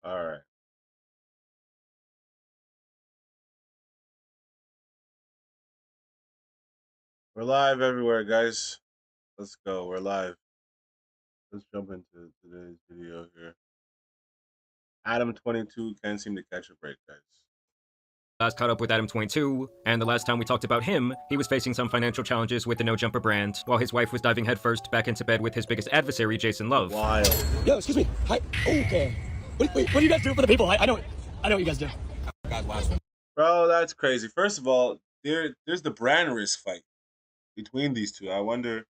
All right. We're live everywhere, guys. Let's go. We're live. Let's jump into today's video here. Adam22 can't seem to catch a break, guys. Last caught up with Adam22, and the last time we talked about him, he was facing some financial challenges with the No Jumper brand, while his wife was diving headfirst back into bed with his biggest adversary, Jason Love. Wild. Yo, excuse me. Hi. Okay. What do you guys do for the people? I know what you guys do. Bro, that's crazy. First of all, there's the brand risk fight between these two. I wonder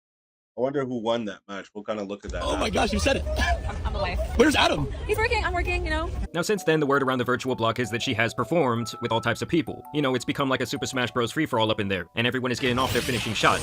who won that match. We'll kind of look at that. Oh my gosh, you said it. I'm the wife. Where's Adam? He's working, I'm working, you know. Now since then, the word around the virtual block is that she has performed with all types of people. You know, it's become like a Super Smash Bros. Free-for-all up in there, and everyone is getting off their finishing shot.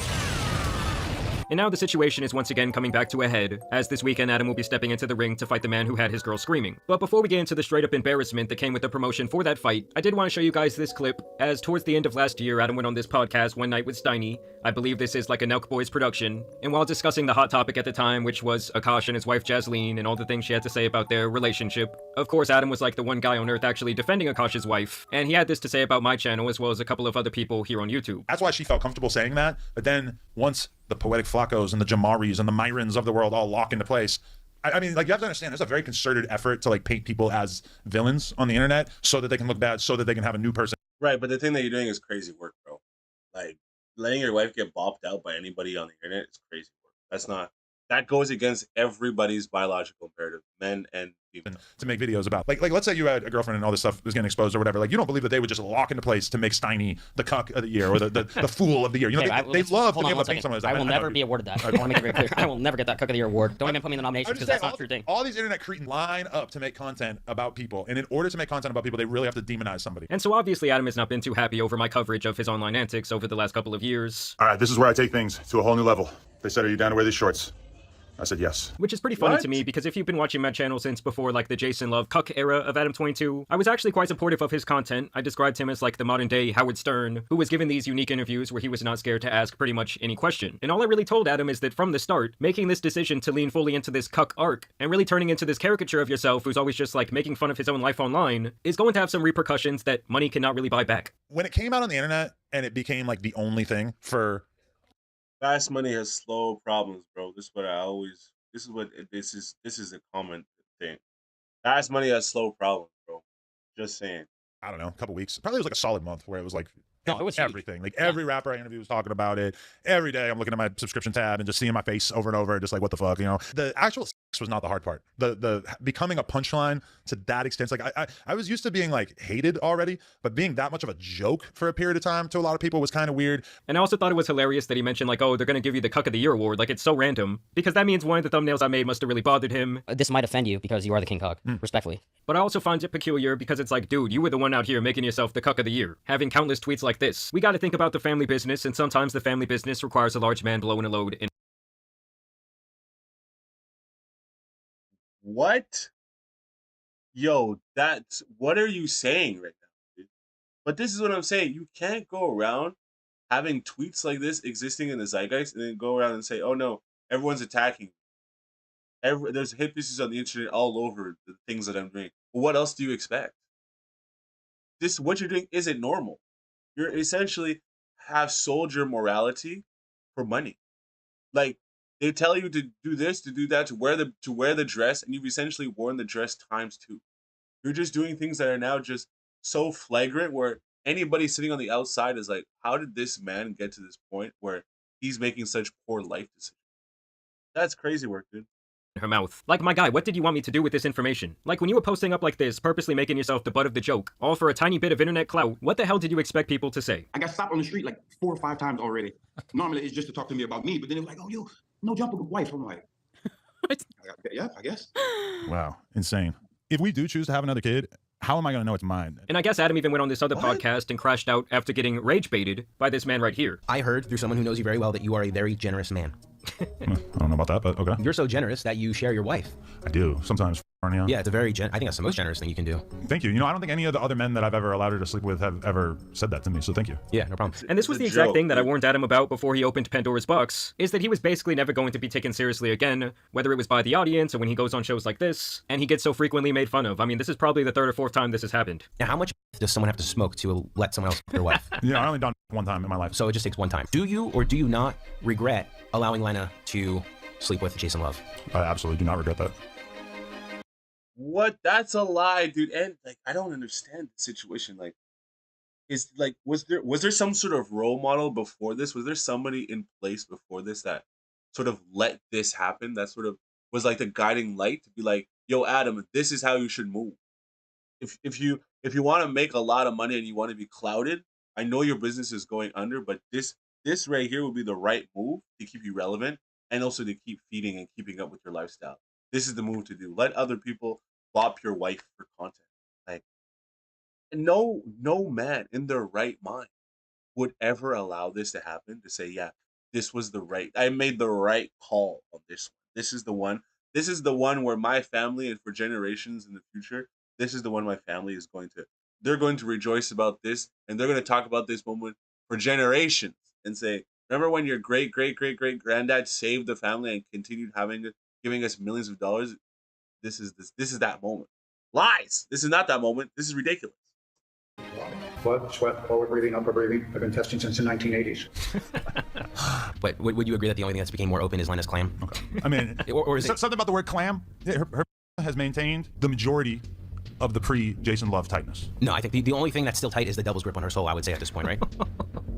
And now the situation is once again coming back to a head, as this weekend Adam will be stepping into the ring to fight the man who had his girl screaming. But before we get into the straight-up embarrassment that came with the promotion for that fight, I did want to show you guys this clip, as towards the end of last year, Adam went on this podcast one night with Steiny. I believe this is like a Nelk Boys production, and while discussing the hot topic at the time, which was Akash and his wife Jasleen, and all the things she had to say about their relationship, of course Adam was like the one guy on earth actually defending Akash's wife, and he had this to say about my channel as well as a couple of other people here on YouTube. That's why she felt comfortable saying that, but then once the Poetic Flacos and the Jamaris and the Myrons of the world all lock into place, I mean, like, you have to understand, there's a very concerted effort to like paint people as villains on the internet so that they can look bad, so that they can have a new person. Right, but the thing that you're doing is crazy work, bro. Like, letting your wife get bopped out by anybody on the internet is crazy work. That goes against everybody's biological imperative, men and women. To make videos about, like let's say you had a girlfriend and all this stuff was getting exposed or whatever. Like, you don't believe that they would just lock into place to make Steiny the cuck of the year or the fool of the year. You know, they love to be able to make someone. I will never be awarded that. I want to make it very clear. I will never get that Cook of the Year award. Don't even put me in the nomination because that's not a true thing. All these internet cretins line up to make content about people, and in order to make content about people, they really have to demonize somebody. And so obviously Adam has not been too happy over my coverage of his online antics over the last couple of years. All right, this is where I take things to a whole new level. They said, "Are you down to wear these shorts?" I said yes. Which is pretty funny to me, because if you've been watching my channel since before like the Jason Love cuck era of Adam22, I was actually quite supportive of his content. I described him as like the modern day Howard Stern, who was given these unique interviews where he was not scared to ask pretty much any question. And all I really told Adam is that from the start, making this decision to lean fully into this cuck arc, and really turning into this caricature of yourself who's always just like making fun of his own life online, is going to have some repercussions that money cannot really buy back. When it came out on the internet and it became like the only thing for... Fast money has slow problems, bro. This is a common thing. Fast money has slow problems, bro. Just saying. I don't know, a couple weeks. Probably was like a solid month where it was like No, it was everything. Like every rapper I interviewed was talking about it. Every day I'm looking at my subscription tab and just seeing my face over and over, just like, what the fuck, you know? The actual sex was not the hard part. The becoming a punchline to that extent. Like I was used to being like hated already, but being that much of a joke for a period of time to a lot of people was kind of weird. And I also thought it was hilarious that he mentioned like, oh, they're gonna give you the Cuck of the Year award. Like, it's so random, because that means one of the thumbnails I made must have really bothered him. This might offend you because you are the King Cuck, respectfully. But I also find it peculiar because it's like, dude, you were the one out here making yourself the Cuck of the Year, having countless tweets like this. We gotta think about the family business, and sometimes the family business requires a large man blowing a load in. What? Yo, what are you saying right now, dude? But this is what I'm saying. You can't go around having tweets like this existing in the zeitgeist and then go around and say, oh no, everyone's attacking me. There's hit pieces on the internet all over the things that I'm doing. Well, what else do you expect? What you're doing isn't normal. You're essentially have sold your morality for money. Like, they tell you to do this, to do that, to wear the dress, and you've essentially worn the dress ×2. You're just doing things that are now just so flagrant where anybody sitting on the outside is like, how did this man get to this point where he's making such poor life decisions? That's crazy work, dude. Her mouth. Like, my guy, what did you want me to do with this information? Like, when you were posting up like this, purposely making yourself the butt of the joke, all for a tiny bit of internet clout, what the hell did you expect people to say? I got stopped on the street like 4 or 5 times already. Normally it's just to talk to me about me, but then it was like, oh, yo, No Jumper wife. I'm like, yeah, I guess. Wow, insane. If we do choose to have another kid, how am I going to know it's mine? And I guess Adam even went on this other podcast and crashed out after getting rage baited by this man right here. I heard through someone who knows you very well that you are a very generous man. I don't know about that, but okay. You're so generous that you share your wife. I do. Sometimes front of you. Yeah, it's a very, I think that's the most generous thing you can do. Thank you. You know, I don't think any of the other men that I've ever allowed her to sleep with have ever said that to me, so thank you. Yeah, no problem. And this was the exact thing that I warned Adam about before he opened Pandora's box, is that he was basically never going to be taken seriously again, whether it was by the audience or when he goes on shows like this, and he gets so frequently made fun of. I mean, this is probably the third or fourth time this has happened. Now, how much does someone have to smoke to let someone else their wife? Yeah, I only done one time in my life. So it just takes one time. Do you or do you not regret allowing Lena to sleep with Jason Love? I absolutely do not regret that. What? That's a lie, dude. And like, I don't understand the situation. Like, is like, was there some sort of role model before this? Was there somebody in place before this that sort of let this happen? That sort of was like the guiding light to be like, yo, Adam, this is how you should move. If you want to make a lot of money and you want to be clouded, I know your business is going under, but this right here will be the right move to keep you relevant and also to keep feeding and keeping up with your lifestyle. This is the move to do. Let other people bop your wife for content. Like, no man in their right mind would ever allow this to happen, to say, yeah, this was I made the right call on this one. This is the one. This is the one where my family, and for generations in the future, this is the one my family is they're going to rejoice about this, and they're going to talk about this moment for generations and say, remember when your great granddad saved the family and continued giving us millions of dollars? This is that moment. Lies. This is not that moment. This is ridiculous. Blood, sweat, forward breathing, upper breathing. I've been testing since the 1980s. But would you agree that the only thing that's became more open is Lena's clam? Okay. I mean, or is it something about the word clam? Her has maintained the majority of the pre-Jason Love tightness. No, I think the only thing that's still tight is the devil's grip on her soul, I would say at this point, right?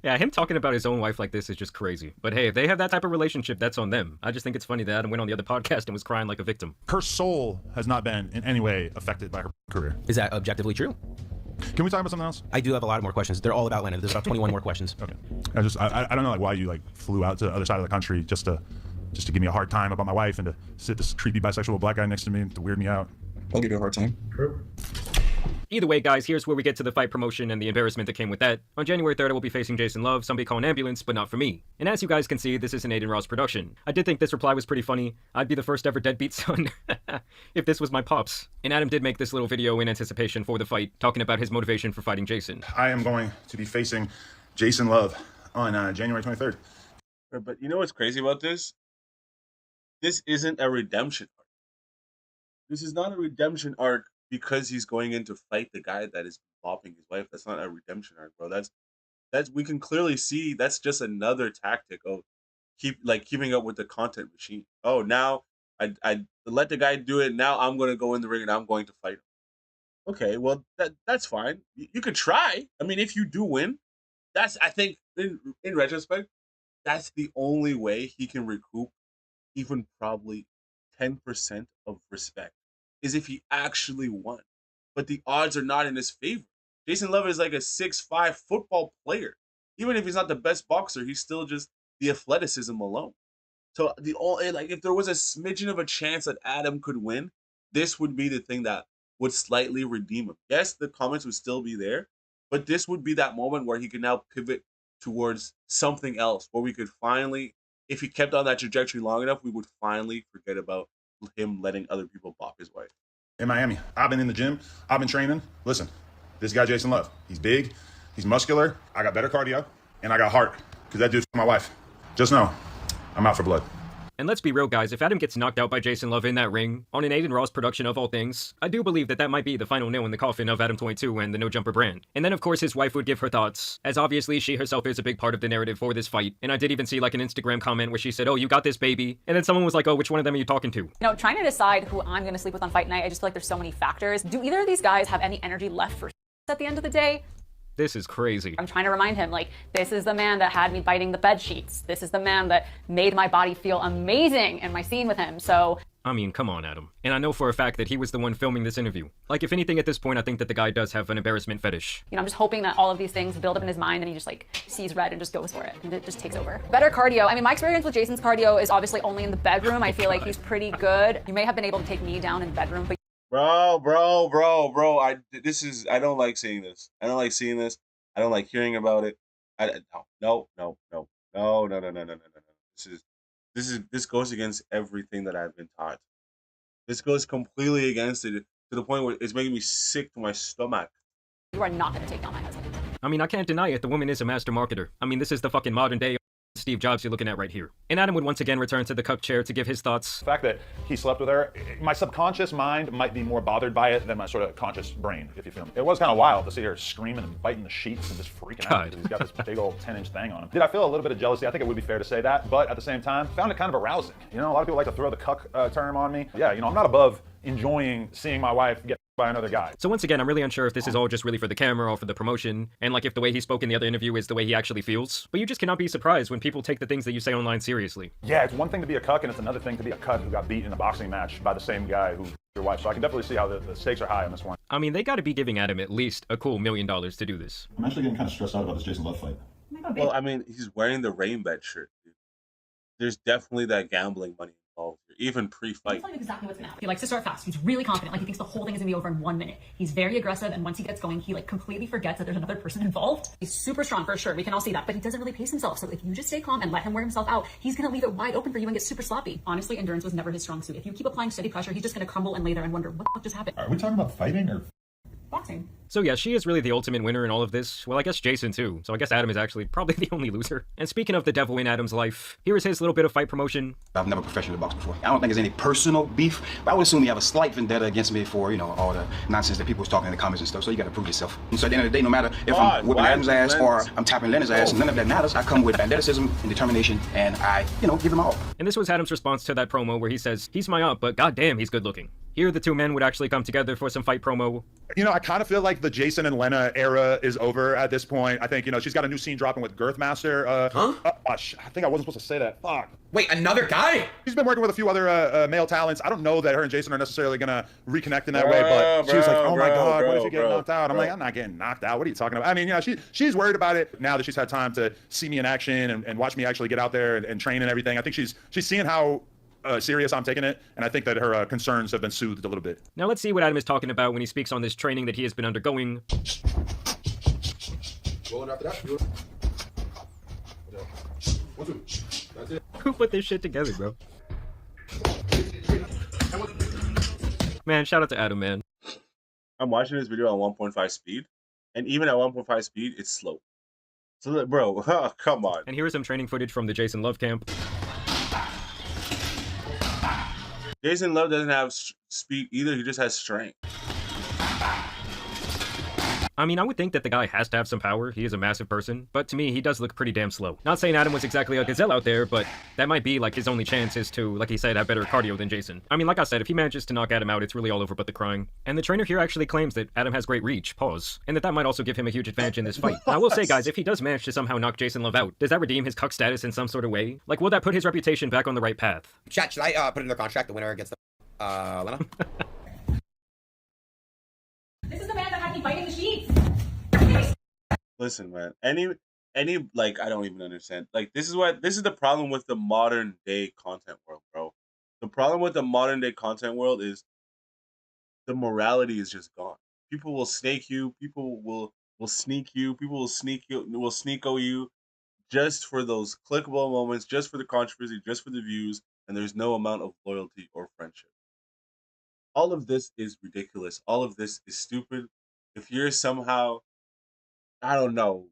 Yeah, him talking about his own wife like this is just crazy. But hey, if they have that type of relationship, that's on them. I just think it's funny that Adam went on the other podcast and was crying like a victim. Her soul has not been in any way affected by her career. Is that objectively true? Can we talk about something else? I do have a lot more questions. They're all about Lena. There's about 21 more questions. Okay. I don't know like why you like flew out to the other side of the country just to give me a hard time about my wife and to sit this creepy bisexual black guy next to me to weird me out. I'll give you a hard time. True. Either way, guys, here's where we get to the fight promotion and the embarrassment that came with that. On January 3rd, I will be facing Jason Love. Somebody call an ambulance, but not for me. And as you guys can see, this is an Aiden Ross production. I did think this reply was pretty funny. I'd be the first ever deadbeat son if this was my pops. And Adam did make this little video in anticipation for the fight, talking about his motivation for fighting Jason. I am going to be facing Jason Love on January 23rd. But you know what's crazy about this? This isn't a redemption arc. This is not a redemption arc because he's going in to fight the guy that is bopping his wife. That's not a redemption arc, bro. That's we can clearly see that's just another tactic of keeping up with the content machine. Oh, now I let the guy do it. Now I'm going to go in the ring and I'm going to fight him. Okay, well that's fine. You could try. I mean, if you do win, that's, I think in retrospect, that's the only way he can recoup even probably 10% of respect, is if he actually won. But the odds are not in his favor. Jason Love is like a 6'5" football player. Even if he's not the best boxer, he's still just the athleticism alone. So if there was a smidgen of a chance that Adam could win, this would be the thing that would slightly redeem him. Yes, the comments would still be there, but this would be that moment where he could now pivot towards something else, where we could finally, if he kept on that trajectory long enough, we would finally forget about him letting other people bop his wife. In Miami, I've been in the gym. I've been training. Listen, this guy Jason Love, he's big, he's muscular. I got better cardio, and I got heart, because that dude's my wife. Just know, I'm out for blood. And let's be real, guys, if Adam gets knocked out by Jason Love in that ring, on an Aiden Ross production of all things, I do believe that might be the final nail in the coffin of Adam22 and the No Jumper brand. And then, of course, his wife would give her thoughts, as obviously she herself is a big part of the narrative for this fight. And I did even see like an Instagram comment where she said, oh, you got this, baby. And then someone was like, oh, which one of them are you talking to? You know, trying to decide who I'm going to sleep with on fight night, I just feel like there's so many factors. Do either of these guys have any energy left for at the end of the day? This is crazy. I'm trying to remind him, like, this is the man that had me biting the bed sheets. This is the man that made my body feel amazing in my scene with him. So, I mean, come on, Adam. And I know for a fact that he was the one filming this interview. Like, if anything at this point, I think that the guy does have an embarrassment fetish. you know, I'm just hoping that all of these things build up in his mind and he just like sees red and just goes for it and it just takes over. Better cardio. I mean, my experience with Jason's cardio is obviously only in the bedroom. I feel like he's pretty good. You may have been able to take me down in the bedroom, but Bro. I don't like seeing this. I don't like seeing this. I don't like hearing about it. No. This goes against everything that I've been taught. This goes completely against it to the point where it's making me sick to my stomach. You are not going to take down my husband. I mean, I can't deny it. The woman is a master marketer. I mean, this is the fucking modern day Steve Jobs you're looking at right here. And Adam would once again return to the cuck chair to give his thoughts. The fact that he slept with her, my subconscious mind might be more bothered by it than my sort of conscious brain, if you feel me. It was kind of wild to see her screaming and biting the sheets and just freaking out because he's got this big old 10-inch thing on him. Did I feel a little bit of jealousy? I think it would be fair to say that, but at the same time, found it kind of arousing. You know, a lot of people like to throw the cuck term on me. Yeah, you know, I'm not above enjoying seeing my wife get by another guy. So once again, I'm really unsure if this is all just really for the camera or for the promotion, and like if the way he spoke in the other interview is the way he actually feels. But you just cannot be surprised when people take the things that you say online seriously. Yeah, it's one thing to be a cuck, and it's another thing to be a cuck who got beat in a boxing match by the same guy who your wife. So I can definitely see how the stakes are high on this one. I mean, they gotta be giving Adam at least a cool $1 million to do this. I'm actually getting kind of stressed out about this Jason Love fight. Well, I mean, he's wearing the rain bed shirt, dude. There's definitely that gambling money involved here, even pre-fight. I'll tell you exactly what's gonna happen. He likes to start fast. He's really confident. Like he thinks the whole thing is gonna be over in 1 minute. He's very aggressive, and once he gets going, he like completely forgets that there's another person involved. He's super strong for sure. We can all see that, but he doesn't really pace himself. So if you just stay calm and let him wear himself out, he's gonna leave it wide open for you and get super sloppy. Honestly, endurance was never his strong suit. If you keep applying steady pressure, he's just gonna crumble and lay there and wonder what the fuck just happened. Are we talking about fighting or boxing? So yeah, she is really the ultimate winner in all of this. Well, I guess Jason too. So I guess Adam is actually probably the only loser. And speaking of the devil in Adam's life, here is his little bit of fight promotion. I've never professionally boxed before. I don't think there's any personal beef, but I would assume you have a slight vendetta against me for, you know, all the nonsense that people was talking in the comments and stuff, so you gotta prove yourself. And so at the end of the day, no matter if I'm whipping Adam's ass or I'm tapping Lena's ass, none of that matters. I come with banditicism and determination, and I, you know, give them all. And this was Adam's response to that promo where he says, he's my up, but goddamn, he's good looking. Here, the two men would actually come together for some fight promo. You know, I kind of feel like the Jason and Lena era is over at this point. I think, you know, she's got a new scene dropping with Girthmaster. I think I wasn't supposed to say that. Fuck. Wait, another guy? She's been working with a few other male talents. I don't know that her and Jason are necessarily going to reconnect in that way, but she was like, oh my God, what if you get knocked out? I'm like, I'm not getting knocked out. What are you talking about? I mean, you know, she's worried about it now that she's had time to see me in action and watch me actually get out there and train and everything. I think she's seeing how serious I'm taking it, and I think that her concerns have been soothed a little bit. Now let's see what Adam is talking about when he speaks on this training that he has been undergoing. Rolling after that. That's it. Who put this shit together, bro? Man, shout out to Adam, man. I'm watching this video on 1.5 speed, and even at 1.5 speed, it's slow. So, bro, come on. And here is some training footage from the Jason Love camp. Jason Love doesn't have speed either, he just has strength. I mean, I would think that the guy has to have some power. He is a massive person, but to me, he does look pretty damn slow. Not saying Adam was exactly a gazelle out there, but that might be like his only chance is to, like he said, have better cardio than Jason. I mean, like I said, if he manages to knock Adam out, it's really all over but the crying. And the trainer here actually claims that Adam has great reach, pause, and that might also give him a huge advantage in this fight. Now, I will say, guys, if he does manage to somehow knock Jason Love out, does that redeem his cuck status in some sort of way? Like, will that put his reputation back on the right path? Chat, should I put in the contract the winner against the Lena? This is the man that had me biting the sheets. Listen, man, any like, I don't even understand. Like, this is the problem with the modern day content world, bro. The problem with the modern day content world is the morality is just gone. People will snake you, people will sneak you, people will sneako you just for those clickable moments, just for the controversy, just for the views, and there's no amount of loyalty or friendship. All of this is ridiculous. All of this is stupid. If you're somehow, I don't know,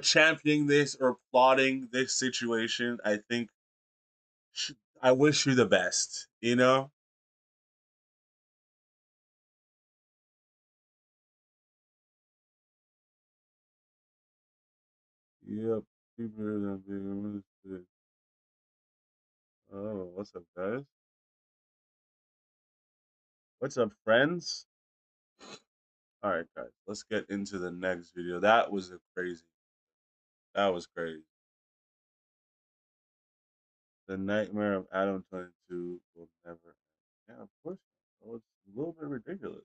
championing this or plotting this situation, I think I wish you the best, you know? Yep. Oh, what's up, guys? What's up, friends? All right, guys, let's get into the next video. That was crazy. That was crazy. The nightmare of Adam22 will never end. Yeah, of course. Oh, it's a little bit ridiculous.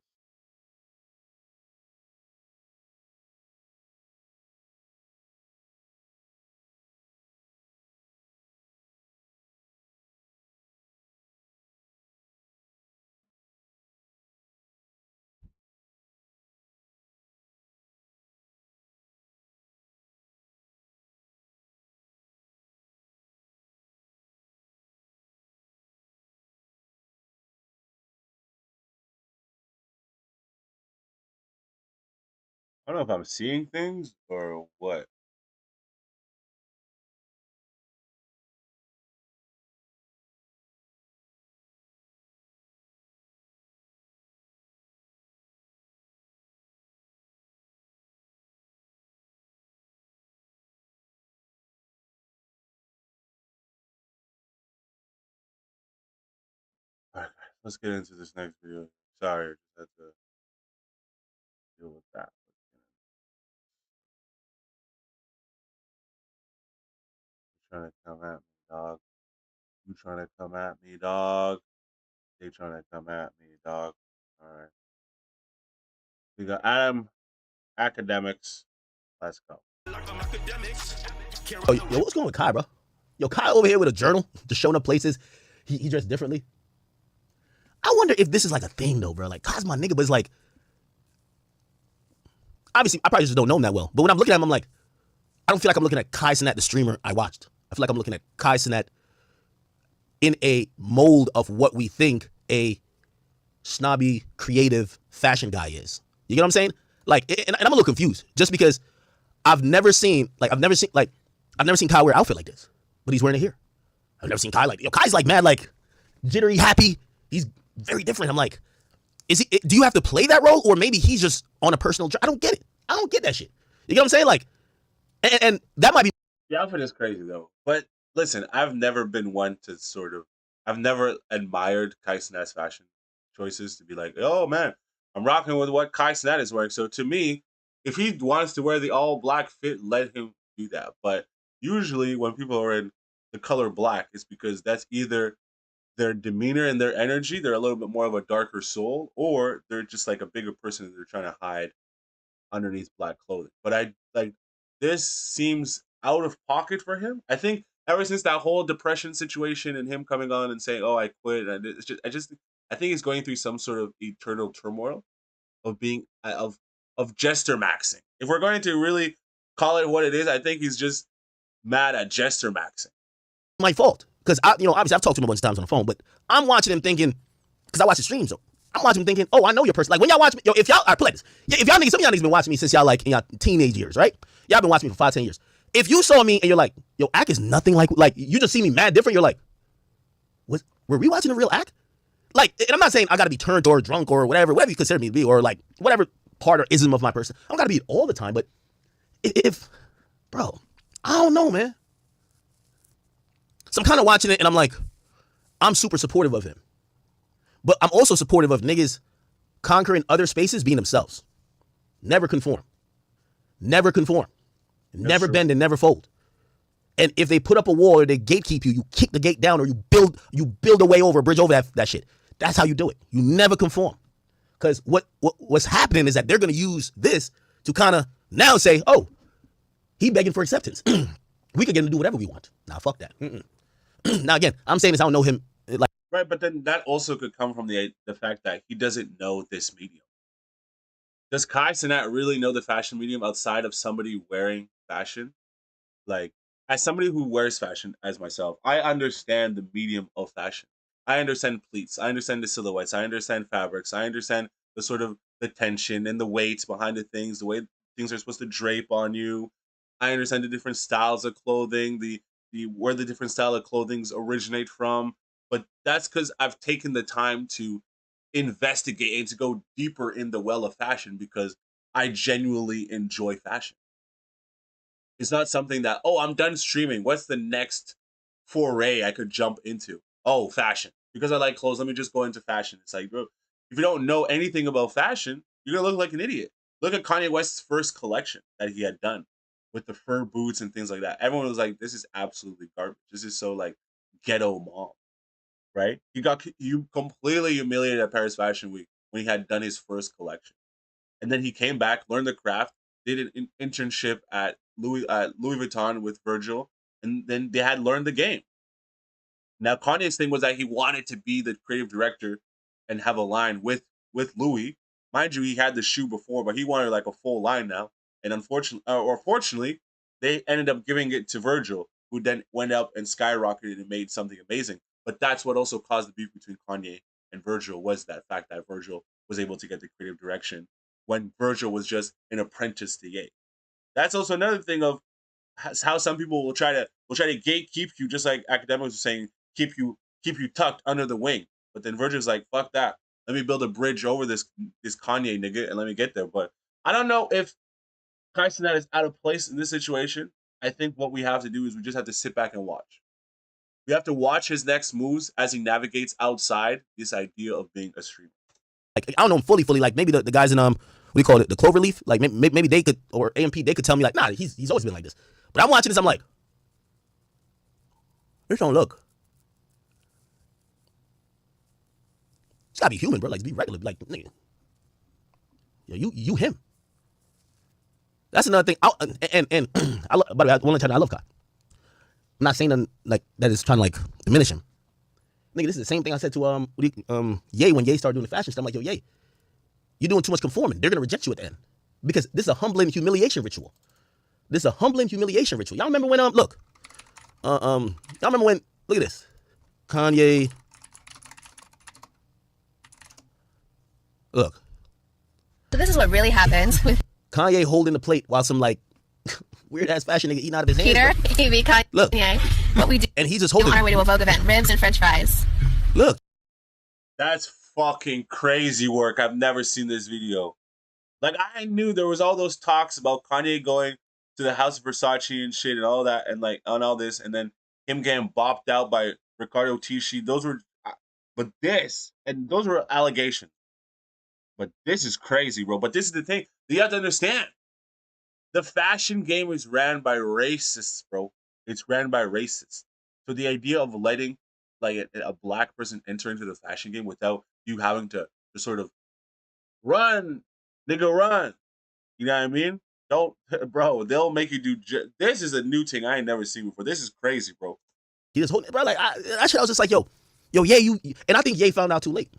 I don't know if I'm seeing things or what. All right, let's get into this next video. Sorry, I just had to deal with that. You trying to come at me, dog? You trying to come at me, dog? They trying to come at me, dog. All right. We got Adam Academics. Let's go. Oh, yo, what's going on with Kai, bro? Yo, Kai over here with a journal, just showing up places. He dressed differently. I wonder if this is like a thing though, bro. Like Kai's my nigga, but it's like, obviously, I probably just don't know him that well. But when I'm looking at him, I'm like, I don't feel like I'm looking at Kai Cenat, the streamer I watched. I feel like I'm looking at Kai Cenat in a mold of what we think a snobby, creative fashion guy is. You get what I'm saying? Like, and I'm a little confused just because I've never seen Kai wear an outfit like this, but he's wearing it here. I've never seen Kai like, yo, Kai's like mad, like jittery, happy. He's very different. I'm like, do you have to play that role, or maybe he's just on a personal I don't get it. I don't get that shit. You get what I'm saying? Like, and that might be. The outfit is crazy though. But listen, I've never been one to I've never admired Kai Cenat's fashion choices to be like, oh man, I'm rocking with what Kai Cenat is wearing. So to me, if he wants to wear the all black fit, let him do that. But usually when people are in the color black, it's because that's either their demeanor and their energy, they're a little bit more of a darker soul, or they're just like a bigger person that they're trying to hide underneath black clothing. But I like this seems out of pocket for him. I think ever since that whole depression situation and him coming on and saying, "Oh, I quit," and I think he's going through some sort of eternal turmoil of being of jester maxing. If we're going to really call it what it is, I think he's just mad at jester maxing. My fault. Because obviously I've talked to him a bunch of times on the phone, but I'm watching him thinking, because I watch his streams though. I'm watching him thinking, oh, I know your person. Like when y'all watch me, yo, if y'all are play this. Yeah, if y'all niggas, some of y'all niggas been watching me since y'all like in y'all teenage years, right? Y'all been watching me for 5-10 years. If you saw me and you're like, yo, Ack is nothing like you just see me mad different, you're like, were we watching a real Ack? Like, and I'm not saying I gotta be turned or drunk or whatever you consider me to be, or like whatever part or ism of my person. I don't gotta be it all the time, but bro, I don't know, man. So I'm kind of watching it and I'm like, I'm super supportive of him. But I'm also supportive of niggas conquering other spaces, being themselves. Never conform. Never conform. Never bend and never fold. And if they put up a wall or they gatekeep you, you kick the gate down or you build a way over, a bridge over that shit. That's how you do it. You never conform. Because what's happening is that they're going to use this to kind of now say, oh, he begging for acceptance. We could get him to do whatever we want. Nah, fuck that. Now, again, I'm saying this, I don't know him. Right, but then that also could come from the fact that he doesn't know this medium. Does Kai Cenat really know the fashion medium outside of somebody wearing fashion? Like, as somebody who wears fashion, as myself, I understand the medium of fashion. I understand pleats. I understand the silhouettes. I understand fabrics. I understand the sort of the tension and the weight behind the things, the way things are supposed to drape on you. I understand the different styles of clothing, the where the different style of clothings originate from. But that's because I've taken the time to investigate and to go deeper in the well of fashion because I genuinely enjoy fashion. It's not something that, oh, I'm done streaming. What's the next foray I could jump into? Oh, fashion. Because I like clothes, let me just go into fashion. It's like, bro, if you don't know anything about fashion, you're going to look like an idiot. Look at Kanye West's first collection that he had done with the fur boots and things like that. Everyone was like, this is absolutely garbage. This is so like ghetto mom, right? You completely humiliated at Paris Fashion Week when he had done his first collection. And then he came back, learned the craft, did an internship at Louis Vuitton with Virgil, and then they had learned the game. Now Kanye's thing was that he wanted to be the creative director and have a line with Louis. Mind you, he had the shoe before, but he wanted like a full line now. And unfortunately, or fortunately, they ended up giving it to Virgil, who then went up and skyrocketed and made something amazing. But that's what also caused the beef between Kanye and Virgil was that fact that Virgil was able to get the creative direction when Virgil was just an apprentice to Ye. That's also another thing of how some people will try to gatekeep you, just like academics are saying, keep you tucked under the wing. But then Virgil's like, fuck that. Let me build a bridge over this Kanye nigga and let me get there. But I don't know if Kai Cenat is out of place in this situation. I think what we have to do is we just have to sit back and watch. We have to watch his next moves as he navigates outside this idea of being a streamer. Like, I don't know him fully. Like, maybe the guys in what do you call it, the Cloverleaf? Like, maybe they could, or AMP, they could tell me like, nah, he's always been like this. But I'm watching this, I'm like, this don't look. It's gotta be human, bro. Like, be regular. Like, nigga, you him. That's another thing. And I love, by the way, I want to tell you, I love Kai. I'm not saying that, like, that is trying to like diminish him. Nigga, this is the same thing I said to Ye when Ye started doing the fashion stuff. I'm like, yo, Ye, you're doing too much conforming. They're gonna reject you at the end because this is a humbling humiliation ritual. This is a humbling humiliation ritual. Y'all remember when look, y'all remember when, look at this, Kanye. Look. So this is what really happens with Kanye holding the plate while some like weird ass fashion nigga eating out of his Peter, hands. Kanye, Kanye. Look, What we do, and he's just holding on our way to a Vogue event, ribs and French fries. Look, that's fucking crazy work. I've never seen this video. Like, I knew there was all those talks about Kanye going to the House of Versace and shit and all that, and like on all this, and then him getting bopped out by Ricardo Tisci. Those were, but this, and those were allegations. But this is crazy, bro. But this is the thing. You have to understand. The fashion game is ran by racists, bro. It's ran by racists. So the idea of letting like a black person enter into the fashion game without you having to sort of run, nigga, run. You know what I mean? Don't, bro. They'll make you do. This is a new thing I ain't never seen before. This is crazy, bro. He just holding, bro. Like I was just like, yo, yeah, you. And I think Ye found out too late.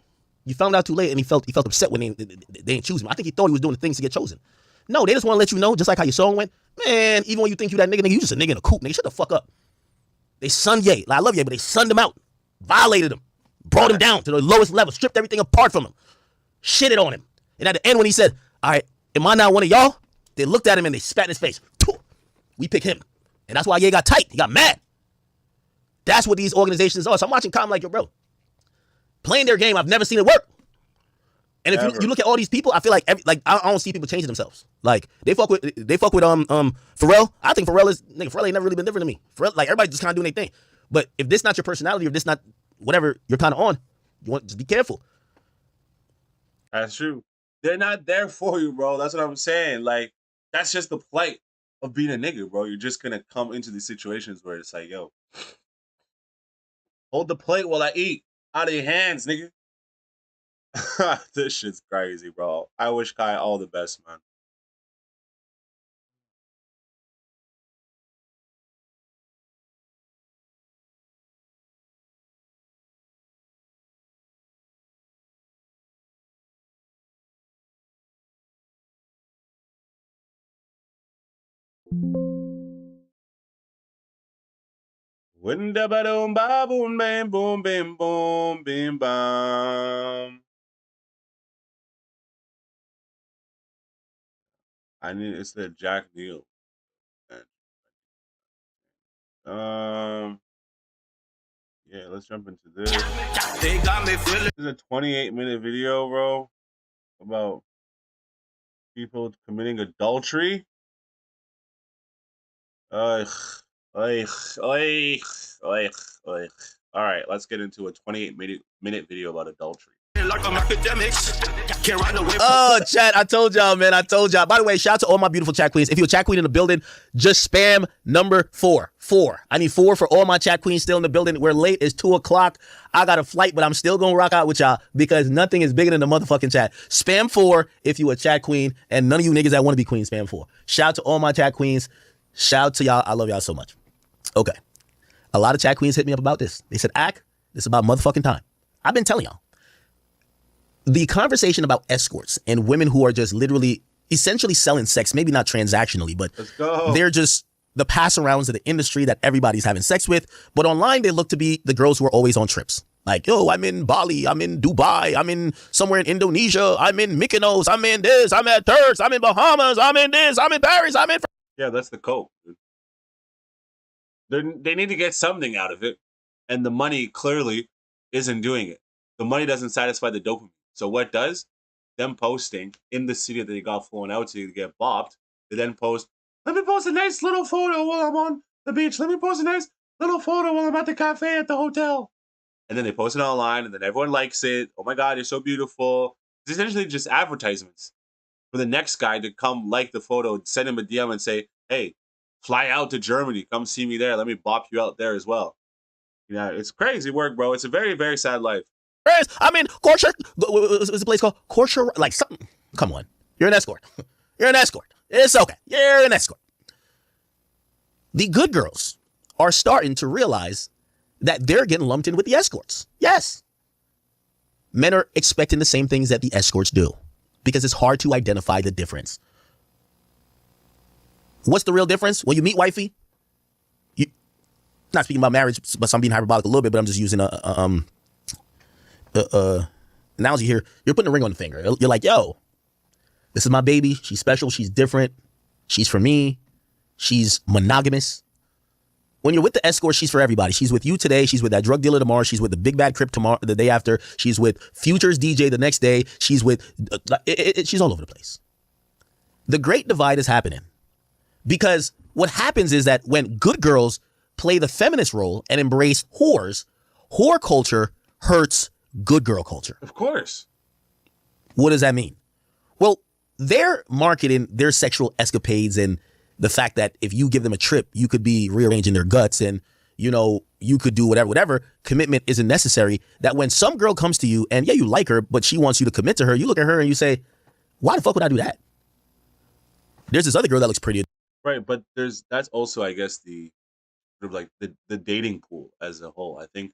You found out too late, and he felt upset when they didn't choose him. I think he thought he was doing the things to get chosen. No, they just want to let you know, just like how your song went. Man, even when you think you that nigga, you just a nigga in a coupe, nigga. Shut the fuck up. They sunned Ye. Like, I love Ye, but they sunned him out, violated him, brought him down to the lowest level, stripped everything apart from him, shitted on him. And at the end, when he said, all right, am I not one of y'all? They looked at him and they spat in his face. We pick him. And that's why Ye got tight. He got mad. That's what these organizations are. So I'm watching Tom like, yo, bro, playing their game, I've never seen it work. And if you look at all these people, I feel like I don't see people changing themselves. Like they fuck with Pharrell. I think Pharrell ain't never really been different to me. Pharrell, like everybody just kind of doing their thing. But if this not your personality, or if this not whatever you're kind of on, you want to just be careful. That's true. They're not there for you, bro. That's what I'm saying. Like that's just the plight of being a nigga, bro. You're just gonna come into these situations where it's like, yo, hold the plate while I eat. Out of your hands, nigga. This shit's crazy, bro. I wish Kai all the best, man. Winda ba doom ba boom bam boom bim boom bim bam. I need it's the Jack Neal. Yeah, let's jump into this. This is a 28-minute video, bro, about people committing adultery. All right, let's get into a 28-minute video about adultery. Oh, chat, I told y'all, man. I told y'all. By the way, shout out to all my beautiful chat queens. If you're a chat queen in the building, just spam number 4. 4. I need 4 for all my chat queens still in the building. We're late. It's 2 o'clock. I got a flight, but I'm still going to rock out with y'all because nothing is bigger than the motherfucking chat. Spam 4 if you a chat queen, and none of you niggas that want to be queens, spam 4. Shout out to all my chat queens. Shout out to y'all. I love y'all so much. Okay. A lot of chat queens hit me up about this. They said, Ak, this is about motherfucking time. I've been telling y'all. The conversation about escorts and women who are just literally essentially selling sex, maybe not transactionally, but they're just the pass arounds of the industry that everybody's having sex with. But online, they look to be the girls who are always on trips. Like, yo, I'm in Bali, I'm in Dubai, I'm in somewhere in Indonesia, I'm in Mykonos, I'm in this, I'm at Turks, I'm in Bahamas, I'm in this, I'm in Paris, I'm in... Yeah, that's the coke, dude. They need to get something out of it, and the money clearly isn't doing it. The money doesn't satisfy the dopamine. So what does? Them posting in the city that they got flown out to get bopped, they then post, let me post a nice little photo while I'm on the beach. Let me post a nice little photo while I'm at the cafe at the hotel. And then they post it online, and then everyone likes it. Oh my God, you're so beautiful. It's essentially just advertisements for the next guy to come like the photo, send him a DM and say, hey, fly out to Germany. Come see me there. Let me bop you out there as well. Yeah, it's crazy work, bro. It's a very, very sad life. I'm in Corshire. What's the place called? Corshire? Like something. Come on. You're an escort. You're an escort. It's okay. You're an escort. The good girls are starting to realize that they're getting lumped in with the escorts. Yes. Men are expecting the same things that the escorts do because it's hard to identify the difference. What's the real difference? When you meet wifey, not speaking about marriage, but I'm being hyperbolic a little bit, but I'm just using a analogy here. You're putting a ring on the finger. You're like, yo, this is my baby. She's special. She's different. She's for me. She's monogamous. When you're with the escort, she's for everybody. She's with you today. She's with that drug dealer tomorrow. She's with the big bad crip tomorrow, the day after. She's with Future's DJ the next day. She's with, she's all over the place. The great divide is happening because what happens is that when good girls play the feminist role and embrace whores, whore culture hurts good girl culture. Of course. What does that mean? Well, they're marketing their sexual escapades and the fact that if you give them a trip, you could be rearranging their guts and, you know, you could do whatever. Commitment isn't necessary. That when some girl comes to you and yeah, you like her, but she wants you to commit to her, you look at her and you say, why the fuck would I do that? There's this other girl that looks pretty. Right, but that's also, I guess, the sort of like the dating pool as a whole. I think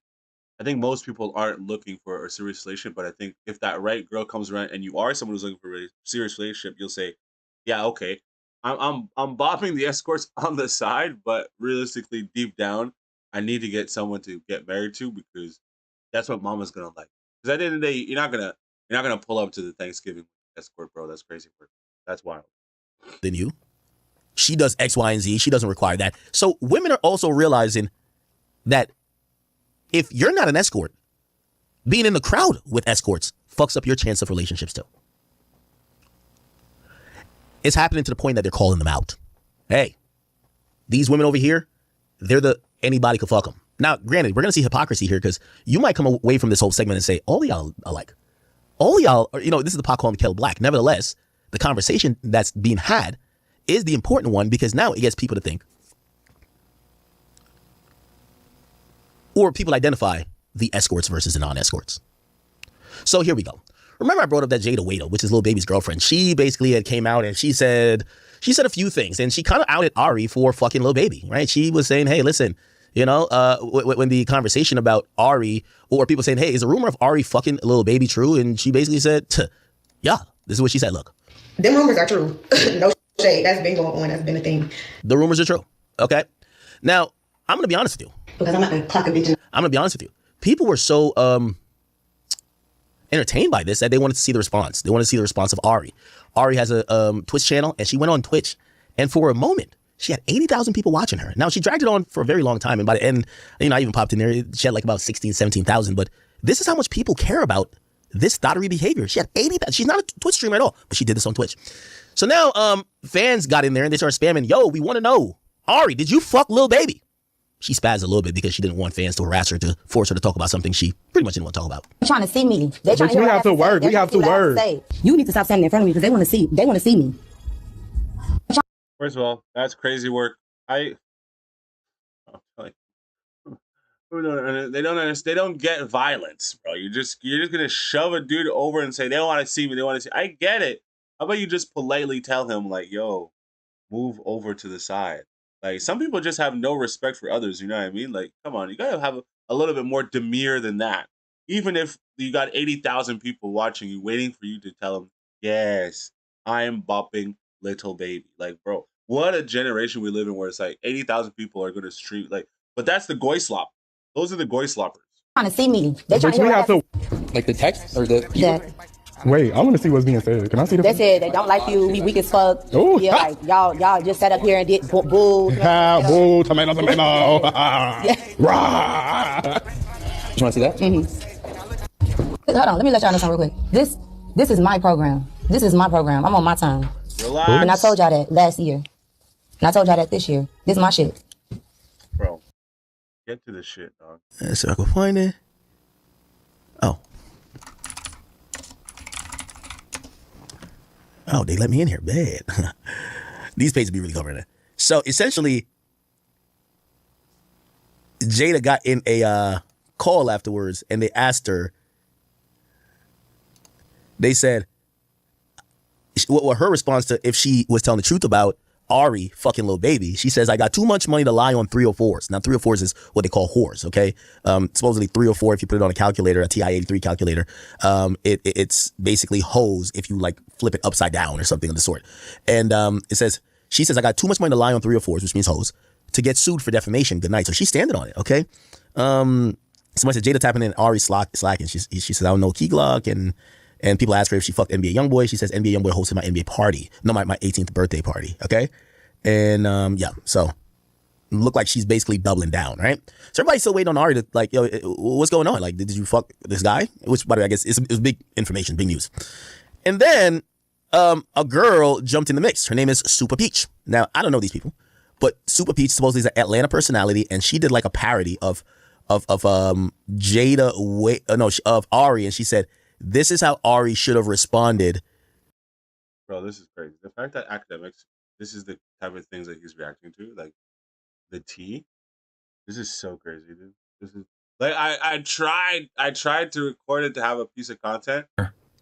most people aren't looking for a serious relationship, but I think if that right girl comes around and you are someone who's looking for a serious relationship, you'll say, yeah, okay, I'm bopping the escorts on the side, but realistically, deep down, I need to get someone to get married to because that's what mama's gonna like. Because at the end of the day, you're not gonna pull up to the Thanksgiving escort, bro. That's crazy work. That's wild. Than you. She does X, Y, and Z. She doesn't require that. So women are also realizing that if you're not an escort, being in the crowd with escorts fucks up your chance of relationships too. It's happening to the point that they're calling them out. Hey, these women over here, they're the anybody could fuck them. Now, granted, we're going to see hypocrisy here because you might come away from this whole segment and say, all of y'all are like, all of y'all, are, you know, this is the pot calling the kettle black. Nevertheless, the conversation that's being had is the important one because now it gets people to think. Or people identify the escorts versus the non-escorts. So here we go. Remember I brought up that Jada Waito, which is Lil Baby's girlfriend. She basically had came out and she said a few things and she kind of outed Ari for fucking Lil Baby, right? She was saying, hey, listen, you know, when the conversation about Ari or people saying, hey, is a rumor of Ari fucking Lil Baby true? And she basically said, yeah, this is what she said. Look. Them rumors are true. No shade. That's been going on. That's been a thing. The rumors are true. Okay. Now, I'm going to be honest with you. Because I'm not going to clock a bitch. I'm going to be honest with you. People were so entertained by this that they wanted to see the response. They wanted to see the response of Ari. Ari has a Twitch channel and she went on Twitch and for a moment she had 80,000 people watching her. Now she dragged it on for a very long time and by the end, you know, I even popped in there. She had like about 16, 17,000. But this is how much people care about this thottery behavior. She had 80,000. She's not a Twitch streamer at all, but she did this on Twitch. So now fans got in there and they started spamming, yo, we want to know, Ari, did you fuck Lil Baby? She spazzed a little bit because she didn't want fans to harass her to force her to talk about something she pretty much didn't want to talk about. They're trying to see me. They're trying we have to work. We have to work. You need to stop standing in front of me because they want to see. They want to see me. First of all, that's crazy work. They don't get violence, bro. You're just gonna shove a dude over and say they don't want to see me. They want to see. I get it. How about you just politely tell him like, yo, move over to the side. Like, some people just have no respect for others, you know what I mean? Like, come on, you gotta have a little bit more demure than that. Even if you got 80,000 people watching you, waiting for you to tell them, yes, I am bopping Little Baby. Like, bro, what a generation we live in where it's like 80,000 people are gonna stream. Like, but that's the goy slop. Those are the goy sloppers. Trying to see me. They trying But to we hear have what to, like the text or the. that. Wait, I want to see what's being said. Can I see the? They said they don't like you. We weak as fuck. Ooh. Yeah, like y'all just sat up here and did boo. Boo, tomato. Yeah. Rah. You want to see that? Hold on, let me let y'all know something real quick. This is my program. This is my program. I'm on my time. Relax. And I told y'all that last year. And I told y'all that this year. This is my shit. Bro, get to the shit, dog. Let's see if I can find it. Oh. Oh, they let me in here. Bad. These pages be really covering it. So essentially, Jada got in a call afterwards, and they asked her. They said, what her response to if she was telling the truth about Ari fucking Lil Baby, she says, I got too much money to lie on 304s. Now, 304s is what they call whores, okay? Supposedly 304, if you put it on a calculator, a TI-83 calculator, it's basically hoes if you like flip it upside down or something of the sort. And it says, she says, I got too much money to lie on 304s, which means hoes, to get sued for defamation. Good night. So she's standing on it, okay? Somebody said, Jada tapping in Ari slacking. She says, I don't know Key Glock, and people ask her if she fucked NBA Youngboy. She says NBA Youngboy hosted my NBA party. No, my 18th birthday party. Okay. And yeah, so look like she's basically doubling down, right? So everybody's still waiting on Ari to like, yo, what's going on? Like, did you fuck this guy? Which, by the way, I guess it was big information, big news. And then a girl jumped in the mix. Her name is Super Peach. Now, I don't know these people, but Super Peach supposedly is an Atlanta personality, and she did like a parody of of Ari, and she said, this is how Ari should have responded. Bro, this is crazy. The fact that academics, this is the type of things that he's reacting to, like the tea. This is so crazy, dude. This is like I tried to record it to have a piece of content,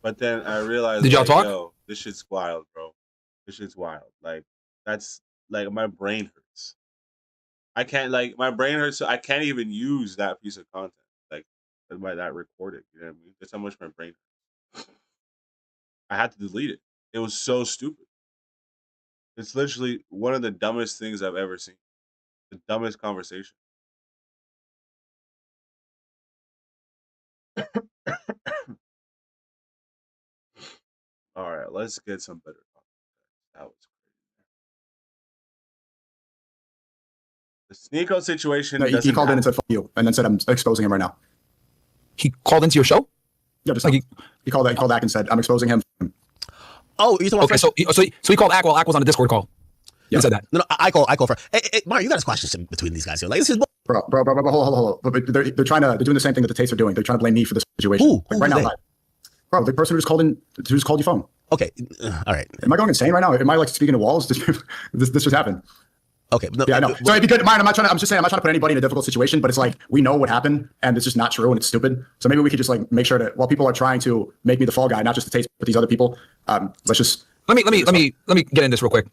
but then I realized, Did y'all like, talk? yo, this shit's wild, bro. This shit's wild. Like that's like my brain hurts. I can't like my brain hurts, so I can't even use that piece of content. Like by that recorded. You know what I mean? That's how much my brain hurts. I had to delete it. It was so stupid. It's literally one of the dumbest things I've ever seen. The dumbest conversation. All right, let's get some better content. That was crazy. The Sneeko situation. No, he called in and said, "Fuck you," and then said, "I'm exposing him right now." He called into your show? Yeah, just like he called back and said, "I'm exposing him." Oh, you're talking okay, so he called Ack while Ack was on the Discord call. Yeah. He said that. No, I call for. Hey, Mario, you got to squash this between these guys here. Like this is bro. Hold. But they're doing the same thing that the Tates are doing. They're trying to blame me for this situation. Who? Like right now, bro, the person who's called your phone. Okay, all right. Am I going insane right now? Am I like speaking to walls? This just happened. Okay. No, yeah, I know. So it'd be good. Mine, I'm just saying, I'm not trying to put anybody in a difficult situation, but it's like, we know what happened and it's just not true and it's stupid. So maybe we could just like make sure that while people are trying to make me the fall guy, not just the Taste, but these other people, let's just. Let me get in this real quick.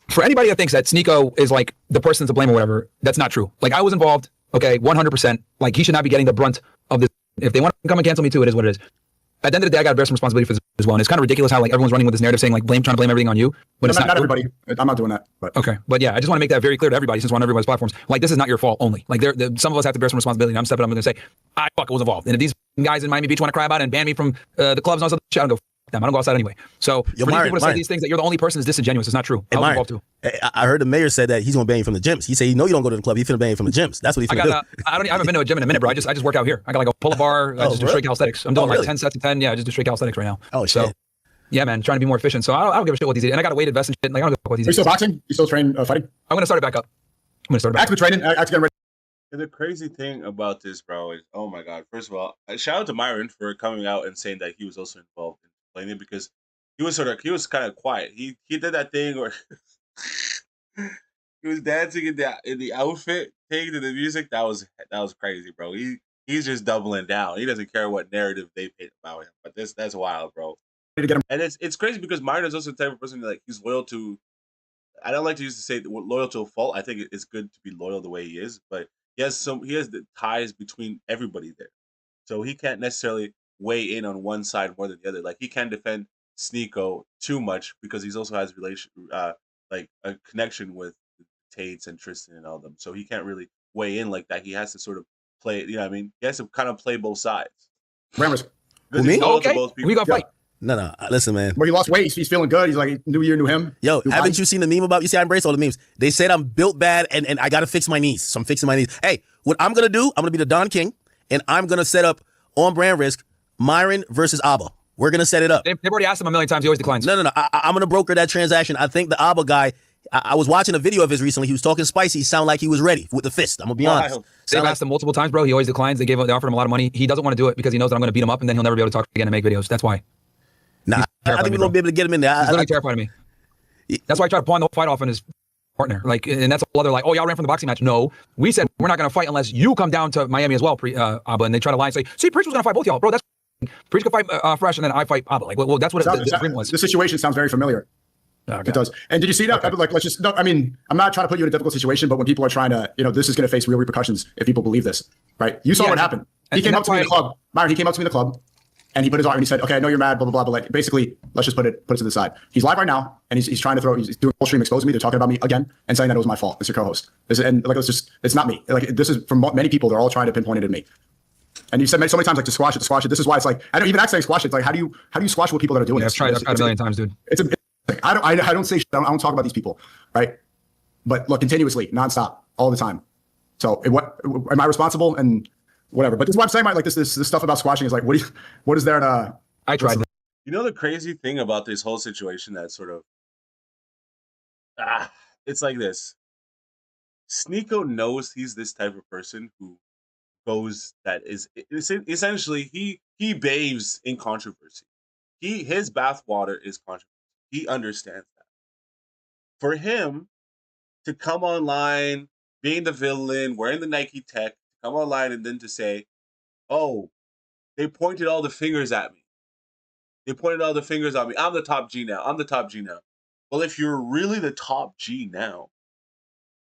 For anybody that thinks that Sneeko is like the person to blame or whatever, that's not true. Like I was involved, okay, 100%. Like he should not be getting the brunt of this. If they want to come and cancel me too, it is what it is. At the end of the day, I got to bear some responsibility for this as well. And it's kind of ridiculous how like everyone's running with this narrative saying like trying to blame everything on you. But it's not everybody. I'm not doing that. But. Okay, but yeah, I just want to make that very clear to everybody since we're on everybody's platforms. Like this is not your fault only. Like some of us have to bear some responsibility. And I'm stepping up and going to say, I was involved. And if these guys in Miami Beach want to cry about it and ban me from the clubs and all that shit, I don't go them. I don't go outside anyway. So for these people to say these things that you're the only person is disingenuous. It's not true. I was involved too. I heard the mayor said that he's going to ban you from the gyms. He said, you know, you don't go to the club. He's going to ban you from the gyms. That's what he's going to do. I haven't been to a gym in a minute, bro. I just work out here. I got like a pull-up bar. I just do straight calisthenics. I'm doing like 10 sets of 10. Yeah, I just do straight calisthenics right now. Oh, so, shit. Yeah, man, trying to be more efficient. So I don't give a shit what these idiots. And I got a weighted vest and shit. Like I don't give a fuck what these idiots. Are you still boxing? You still train fighting? I'm going to start it back up. Active training. Active getting ready. And the crazy thing about this, bro, is oh my god. First of all, shout out to Myron for coming out and saying that he was also involved in complaining because he was kind of quiet. He did that thing where he was dancing in the outfit, taking to the music. That was crazy, bro. He's just doubling down. He doesn't care what narrative they paint about him. But that's wild, bro. And it's crazy because Myron is also the type of person like he's loyal to. I don't like to use to say loyal to a fault. I think it's good to be loyal the way he is, but he has the ties between everybody there, so he can't necessarily weigh in on one side more than the other. Like he can't defend Sneeko too much because he's also has like a connection with Tates and Tristan and all them, so he can't really weigh in like that. He has to sort of play. You know what I mean? He has to kind of play both sides. Brand risk. Who, me? Okay. We got fight. No. Listen, man. But he lost weight. He's feeling good. He's like, new year, new him. Yo, new haven't body. you seen the meme about? You see, I embrace all the memes. They said I'm built bad, and I got to fix my knees. So I'm fixing my knees. Hey, what I'm gonna do? I'm gonna be the Don King, and I'm gonna set up on brand risk Myron versus Abba. We're gonna set it up. They've already asked him a million times. He always declines. No. I'm gonna broker that transaction. I think the Abba guy. I was watching a video of his recently. He was talking spicy. He sounded like he was ready with the fist. I'm gonna be honest. They've asked him multiple times, bro. He always declines. They offered him a lot of money. He doesn't want to do it because he knows that I'm going to beat him up, and then he'll never be able to talk again and make videos. That's why. Nah, I think we're gonna be able to get him in there. He's literally terrified of me. That's why I tried to pawn the fight off on his partner. Like, and that's a whole other like, oh, y'all ran from the boxing match. No, we said we're not going to fight unless you come down to Miami as well, Abba. And they try to lie and say, see, Preach was going to fight both y'all, bro. That's Preach could fight Fresh, and then I fight Abba. Like, well, that's what the agreement was. The situation sounds very familiar. Okay. It does. And did you see that? Okay. Like, let's just, no, I mean, I'm not trying to put you in a difficult situation, but when people are trying to, this is going to face real repercussions if people believe this, right? You saw what happened. He came up to me in the club. Myron, he came up to me in the club and he put his arm and he said, okay, I know you're mad, blah, blah, blah, but like, basically, let's just put it to the side. He's live right now and he's trying to he's doing a whole stream exposing me. They're talking about me again and saying that it was my fault. It's your co-host. And like, it's not me. Like, this is from many people. They're all trying to pinpoint it at me. And you said so many times, like, to squash it. This is why it's like, I don't even actually squash it. It's like, how do you squash what people that are doing this? I've tried a million times, dude. I don't say shit. I don't talk about these people, right? But look, continuously, nonstop, all the time. So, what am I responsible and whatever? But this is what I'm saying. Right? Like this stuff about squashing is like, what is there to? I tried. You know the crazy thing about this whole situation that sort of it's like this. Sneeko knows he's this type of person who goes that is essentially he bathes in controversy. His bathwater is controversy. He understands that. For him to come online, being the villain, wearing the Nike tech, come online and then to say, oh, they pointed all the fingers at me. I'm the top G now. Well, if you're really the top G now,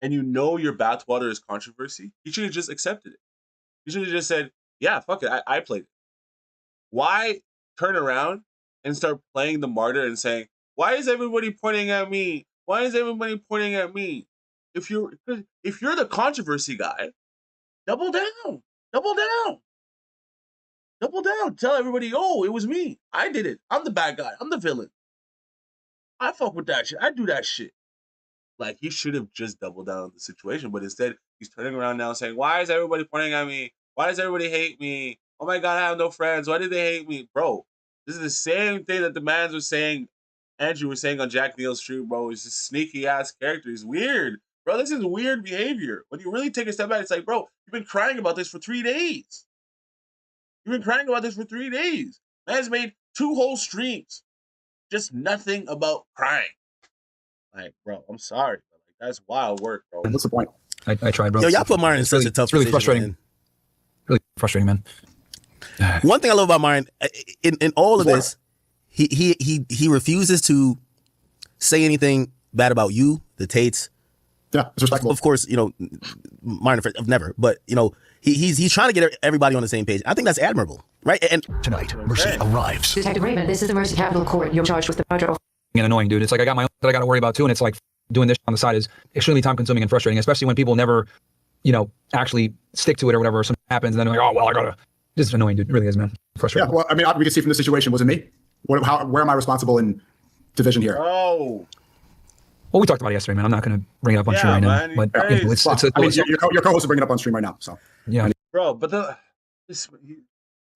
and you know your bathwater is controversy, you should have just accepted it. You should have just said, yeah, fuck it, I played it. Why turn around and start playing the martyr and saying, why is everybody pointing at me? If you're the controversy guy, double down. Tell everybody, oh, it was me. I did it. I'm the bad guy. I'm the villain. I fuck with that shit. I do that shit. Like, he should have just doubled down on the situation, but instead he's turning around now saying, why is everybody pointing at me? Why does everybody hate me? Oh my God, I have no friends. Why did they hate me? Bro, this is the same thing that the mans was saying, Andrew was saying on Jack Neal's stream, bro. He's a sneaky ass character. He's weird. Bro, this is weird behavior. When you really take a step back, it's like, bro, you've been crying about this for 3 days. Man's made 2 whole streams. Just nothing about crying. Like, bro, I'm sorry. But like, that's wild work, bro. What's the point? I tried, bro. Yo, y'all put Myron in such a tough really position. frustrating. Man. Really frustrating, man. One thing I love about Myron, in all of this, he refuses to say bad about you, the Tates. Yeah, it's respectable. Of course, Myron of never, but he's trying to get everybody on the same page. I think that's admirable, right? And tonight, Mercy arrives. Detective Raven, this is the Mercy Capital Court. You're charged with the murder of. And annoying, dude. It's like I got my own that I got to worry about too, and it's like doing this on the side is extremely time consuming and frustrating, especially when people never, actually stick to it or whatever. Or something happens, and then they're like, oh well, I gotta. This is annoying, dude. It really is, man. Frustrating. Yeah, well, I mean, we can see from the situation, was it me? Where am I responsible in division here? Oh. Well, we talked about it yesterday, man. I'm not going to bring it up on stream right now. But your co-host is bringing it up on stream right now. So yeah, bro. But this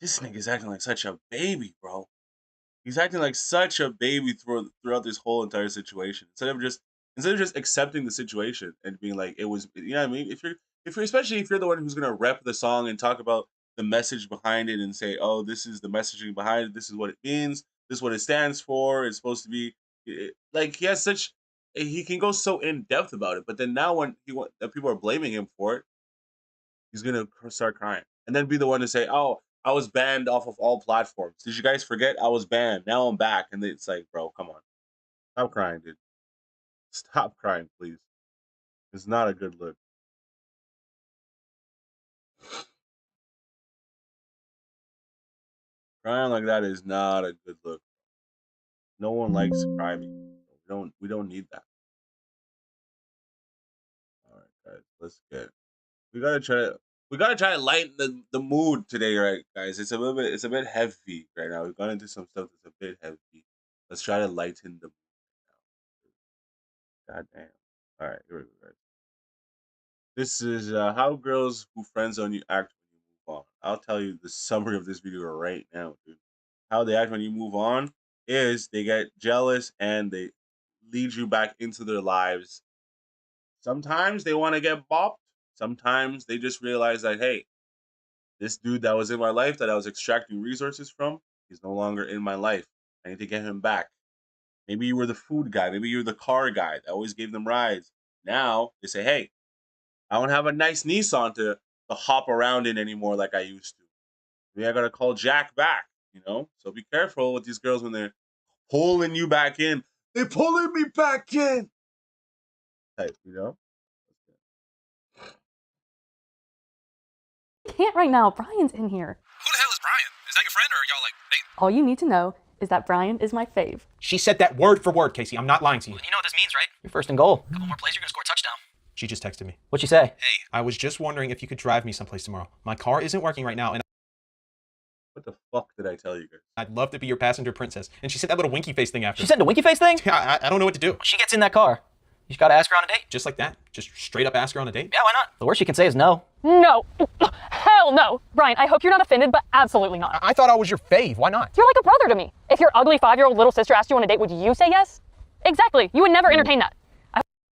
nigga's acting like such a baby, bro. He's acting like such a baby throughout this whole entire situation. Instead of just accepting the situation and being like, it was, you know what I mean? Especially if you're the one who's gonna rep the song and talk about the message behind it and say, oh, this is the messaging behind it. This is what it means. This is what it stands for. It's supposed to be like he can go so in depth about it. But then now when people are blaming him for it, he's gonna start crying and then be the one to say, oh, I was banned off of all platforms. Did you guys forget I was banned? Now I'm back. And it's like, bro, come on. Stop crying, dude. Stop crying, please. It's not a good look. Crying like that is not a good look. No one likes crying. We don't need that. All right, guys, let's get. We we gotta try to lighten the mood today, right, guys? It's a bit heavy right now. We've gone into some stuff that's a bit heavy. Let's try to lighten the mood right now. God damn. All right, here we go, guys. This is how girls who friend zone you act when you move on. I'll tell you the summary of this video right now, dude. How they act when you move on is they get jealous and they lead you back into their lives. Sometimes they want to get bopped. Sometimes they just realize that, hey, this dude that was in my life that I was extracting resources from, he's no longer in my life. I need to get him back. Maybe you were the food guy. Maybe you're the car guy that always gave them rides. Now they say, hey, I don't have a nice Nissan to hop around in anymore like I used to. Maybe I gotta call Jack back, you know? So be careful with these girls when they're pulling you back in. They're pulling me back in. Type, you know? Can't right now. Brian's in here. Who the hell is Brian? Is that your friend or are y'all like dating? All you need to know is that Brian is my fave. She said that word for word, Casey. I'm not lying to you. You know what this means, right? You're first and goal. Couple more plays, you're gonna score a touchdown. She just texted me. What'd she say? Hey, I was just wondering if you could drive me someplace tomorrow. My car isn't working right now, and what the fuck did I tell you guys? I'd love to be your passenger princess. And she said that little winky face thing after. She said the winky face thing? Yeah, I don't know what to do. She gets in that car. You just gotta ask her on a date. Just like that? Just straight up ask her on a date? Yeah, why not? The worst she can say is no. No. Hell no. Brian, I hope you're not offended, but absolutely not. I thought I was your fave. Why not? You're like a brother to me. If your ugly 5-year-old little sister asked you on a date, would you say yes? Exactly. You would never entertain that.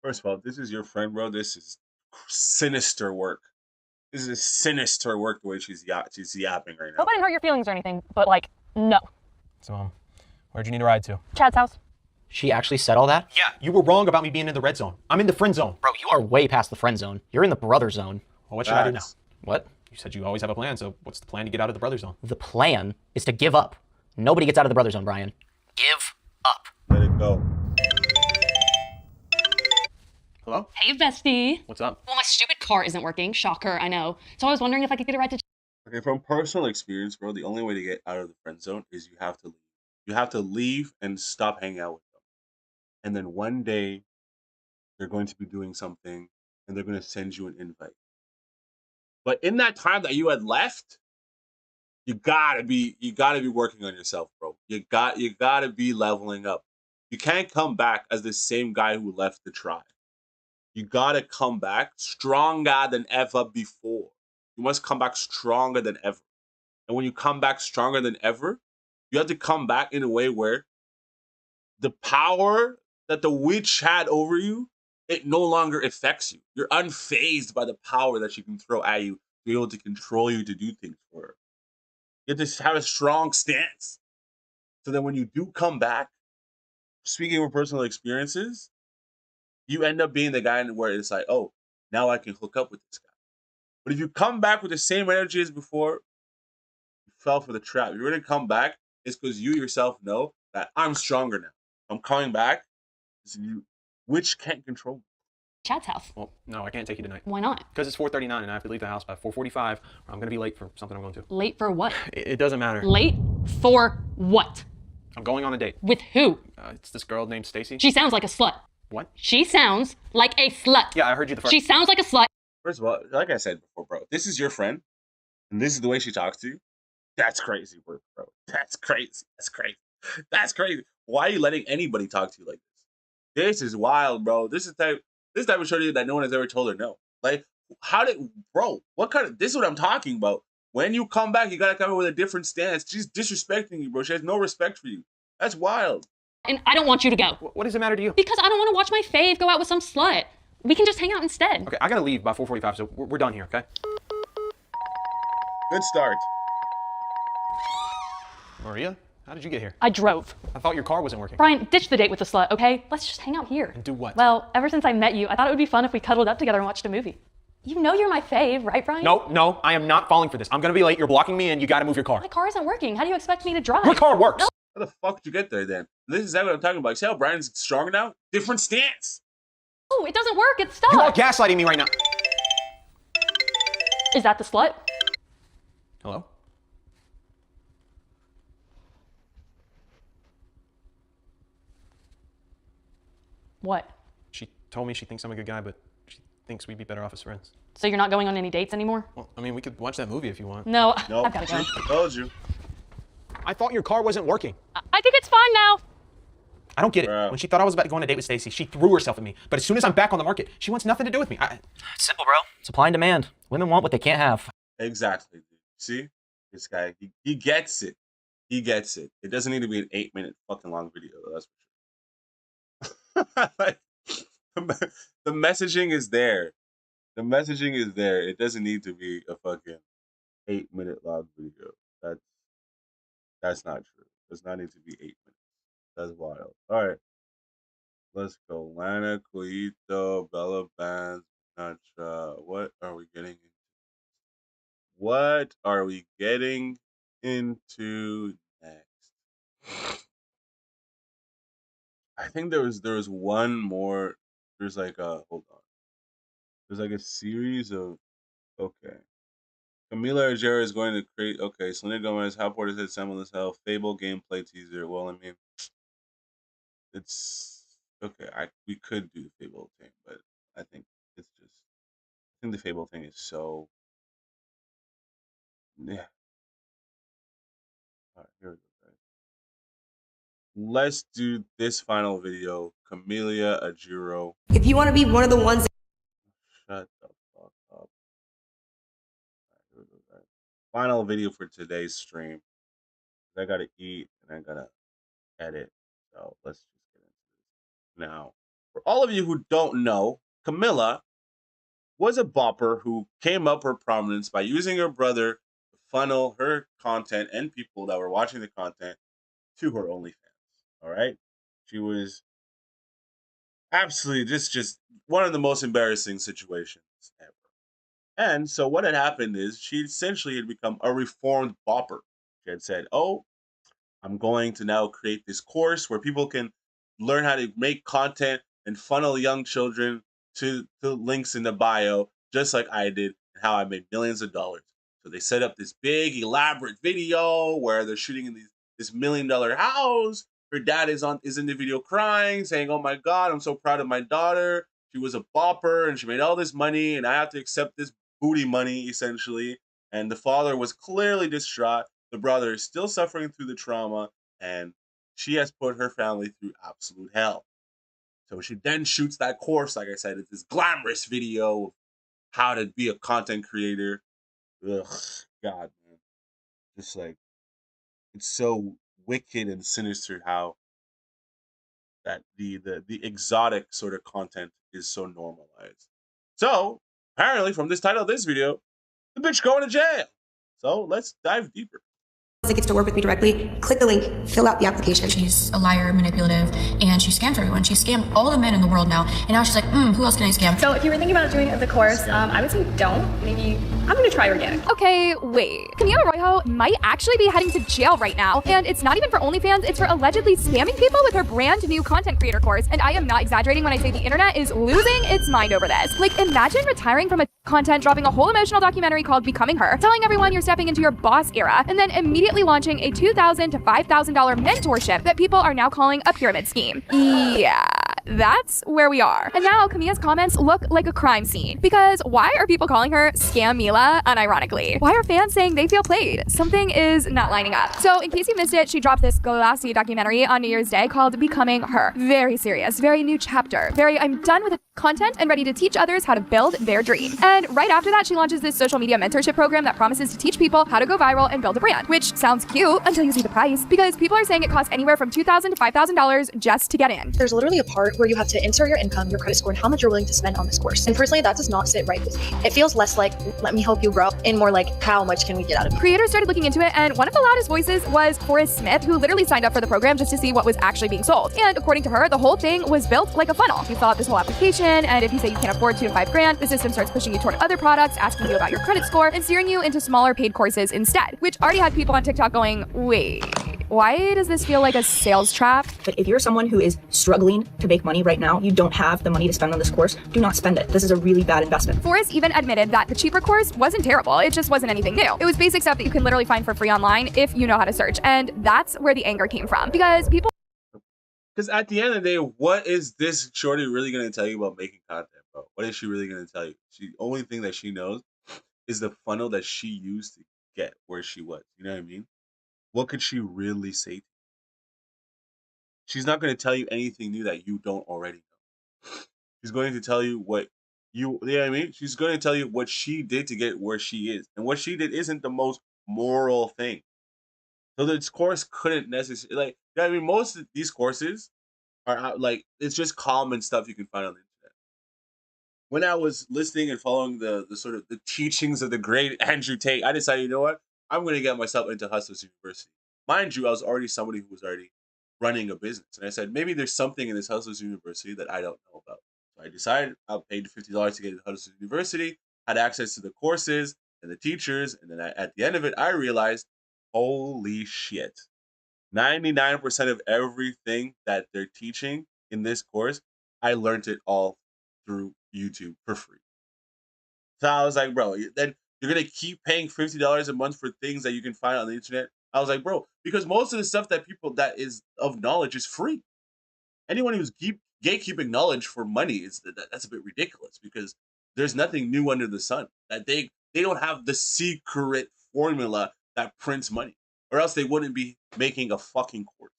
First of all, this is your friend, bro. This is sinister work. This is sinister work the way she's yapping right now. Hope I didn't hurt your feelings or anything, but like, no. So, where'd you need a ride to? Chad's house. She actually said all that? Yeah, you were wrong about me being in the red zone. I'm in the friend zone. Bro, you are way past the friend zone. You're in the brother zone. Well, what should I do now? What? You said you always have a plan, so what's the plan to get out of the brother zone? The plan is to give up. Nobody gets out of the brother zone, Brian. Give up. Let it go. Hello? Hey, bestie. What's up? Well, my stupid car isn't working. Shocker, I know. So I was wondering if I could get a ride to... Okay, from personal experience, bro, the only way to get out of the friend zone is you have to leave. You have to leave and stop hanging out with them. And then one day, they're going to be doing something, and they're going to send you an invite. But in that time that you had left, you gotta be working on yourself, bro. You gotta be leveling up. You can't come back as the same guy who left the tribe. You gotta come back stronger than ever before. You must come back stronger than ever. And when you come back stronger than ever, you have to come back in a way where the power that the witch had over you, it no longer affects you. You're unfazed by the power that she can throw at you to be able to control you to do things for her. You have to have a strong stance. So that when you do come back, speaking of personal experiences, you end up being the guy where it's like, oh, now I can hook up with this guy. But if you come back with the same energy as before, you fell for the trap. If you're going to come back, it's because you yourself know that I'm stronger now. I'm coming back. Which can't control me. Chad's house. Well, no, I can't take you tonight. Why not? Because it's 4:39 and I have to leave the house by 4:45 or I'm going to be late for something I'm going to. Late for what? It doesn't matter. Late for what? I'm going on a date. With who? It's this girl named Stacy. She sounds like a slut. What? She sounds like a slut. Yeah, I heard you the first. She sounds like a slut. First of all, like I said before, bro, this is your friend, and this is the way she talks to you. That's crazy work, bro. That's crazy. That's crazy. That's crazy. Why are you letting anybody talk to you like this? This is wild, bro. This type of shorty that no one has ever told her no. Like, what kind of, this is what I'm talking about. When you come back, you gotta come in with a different stance. She's disrespecting you, bro. She has no respect for you. That's wild. And I don't want you to go. What does it matter to you? Because I don't want to watch my fave go out with some slut. We can just hang out instead. Okay, I gotta leave by 4:45, so we're done here, okay? Good start. Maria, how did you get here? I drove. I thought your car wasn't working. Brian, ditch the date with the slut, okay? Let's just hang out here. And do what? Well, ever since I met you, I thought it would be fun if we cuddled up together and watched a movie. You know you're my fave, right, Brian? No, I am not falling for this. I'm gonna be late, you're blocking me, and you gotta move your car. My car isn't working. How do you expect me to drive? My car works! No. How the fuck did you get there then? This is exactly what I'm talking about. See how Brian's stronger now? Different stance. Oh, it doesn't work. It's stuck. You are gaslighting me right now. Is that the slut? Hello? What? She told me she thinks I'm a good guy, but she thinks we'd be better off as friends. So you're not going on any dates anymore? Well, I mean, we could watch that movie if you want. No, Nope. I've got to go. I told you. I thought your car wasn't working. I think it's fine now. I don't get it. Bro. When she thought I was about to go on a date with Stacy, she threw herself at me. But as soon as I'm back on the market, she wants nothing to do with me. It's simple, bro. Supply and demand. Women want what they can't have. Exactly. Dude. See? This guy, he gets it. He gets it. It doesn't need to be an 8-minute fucking long video, though. That's for sure. Like, the messaging is there. The messaging is there. It doesn't need to be a fucking 8-minute long video. That's not true. It does not need to be 8 minutes. That's wild. All right. Let's go. Lena, Coito, Bella Bands, Nacha. What are we getting into? What are we getting into next? I think there was one more. There's like a hold on. There's like a series of okay. Camila Ajera is going to create okay. Selena Gomez, How Porter said Samuel as Hell, Fable gameplay teaser. Well, I mean, it's okay. We could do the Fable thing, but I think it's just I think the Fable thing is so yeah. All right, here we go, guys. Let's do this final video. Camellia Ajiro. If you want to be one of the ones. Shut the fuck up. All right, here we go, guys. Final video for today's stream. I gotta eat and I gotta edit. So let's just get into this. Now, for all of you who don't know, Camilla was a bopper who came up her prominence by using her brother to funnel her content and people that were watching the content to her OnlyFans. All right? She was absolutely just one of the most embarrassing situations ever. And so what had happened is she essentially had become a reformed bopper. She had said, oh, I'm going to now create this course where people can learn how to make content and funnel young children to links in the bio, just like I did, and how I made millions of dollars. So they set up this big, elaborate video where they're shooting in this $1 million house. Her dad is in the video crying, saying, oh my God, I'm so proud of my daughter. She was a bopper and she made all this money and I have to accept this booty money, essentially. And the father was clearly distraught. The brother is still suffering through the trauma, and she has put her family through absolute hell. So she then shoots that course, like I said, it's this glamorous video of how to be a content creator. Ugh, God, man. Just like, it's so wicked and sinister how that the exotic sort of content is so normalized. So, apparently, from this title of this video, the bitch going to jail. So, let's dive deeper. It gets to work with me directly, click the link, fill out the application. She's a liar, manipulative, and she scams everyone. She scammed all the men in the world now, and now she's like, who else can I scam? So if you were thinking about doing the course, I would say don't. Maybe I'm gonna try organic. Okay, wait. Camila Rojo might actually be heading to jail right now, and it's not even for OnlyFans, it's for allegedly scamming people with her brand new content creator course. And I am not exaggerating when I say the internet is losing its mind over this. Like, imagine retiring from a content, dropping a whole emotional documentary called Becoming Her, telling everyone you're stepping into your boss era, and then immediately launching a $2,000 to $5,000 mentorship that people are now calling a pyramid scheme. Yeah, that's where we are. And now Camilla's comments look like a crime scene. Because why are people calling her Scam Mila unironically? Why are fans saying they feel played? Something is not lining up. So in case you missed it, she dropped this glassy documentary on New Year's Day called Becoming Her. Very serious, very new chapter. Very I'm done with the content and ready to teach others how to build their dream. And right after that, she launches this social media mentorship program that promises to teach people how to go viral and build a brand, which sounds cute until you see the price, because people are saying it costs anywhere from $2,000 to $5,000 just to get in. There's literally a part where you have to enter your income, your credit score, and how much you're willing to spend on this course. And personally, that does not sit right with me. It feels less like, let me help you grow, and more like, how much can we get out of it? Creators started looking into it, and one of the loudest voices was Forrest Smith, who literally signed up for the program just to see what was actually being sold. And according to her, the whole thing was built like a funnel. You fill out this whole application, and if you say you can't afford $2 to $5 grand, the system starts pushing you toward other products, asking you about your credit score, and steering you into smaller paid courses instead, which already had people on TikTok going, wait, why does this feel like a sales trap? But if you're someone who is struggling to make money right now, you don't have the money to spend on this course, do not spend it. This is a really bad investment. Forrest even admitted that the cheaper course wasn't terrible. It just wasn't anything new. It was basic stuff that you can literally find for free online if you know how to search. And that's where the anger came from, because people Because at the end of the day, what is this shorty really gonna tell you about making content, bro? What is she really gonna tell you? She only thing that she knows is the funnel that she used to get where she was. You know what I mean? What could she really say? She's not gonna tell you anything new that you don't already know. She's going to tell you what you know what I mean? She's going to tell you what she did to get where she is. And what she did isn't the most moral thing. So this course couldn't necessarily like you know what I mean, most of these courses are like it's just common stuff you can find on the internet. When I was listening and following the sort of the teachings of the great Andrew Tate, I decided, you know what? I'm going to get myself into Hustlers University. Mind you, I was already somebody who was already running a business, and I said maybe there's something in this Hustlers University that I don't know about. So I decided I paid $50 to get into Hustlers University, had access to the courses and the teachers, and then at the end of it, I realized, holy shit. 99% of everything that they're teaching in this course, I learned it all through YouTube for free. So I was like, bro, then you're gonna keep paying $50 a month for things that you can find on the internet. I was like, bro, because most of the stuff that people that is of knowledge is free. Anyone who's gatekeeping knowledge for money that's a bit ridiculous because there's nothing new under the sun. That they don't have the secret formula that prints money, or else they wouldn't be making a fucking course.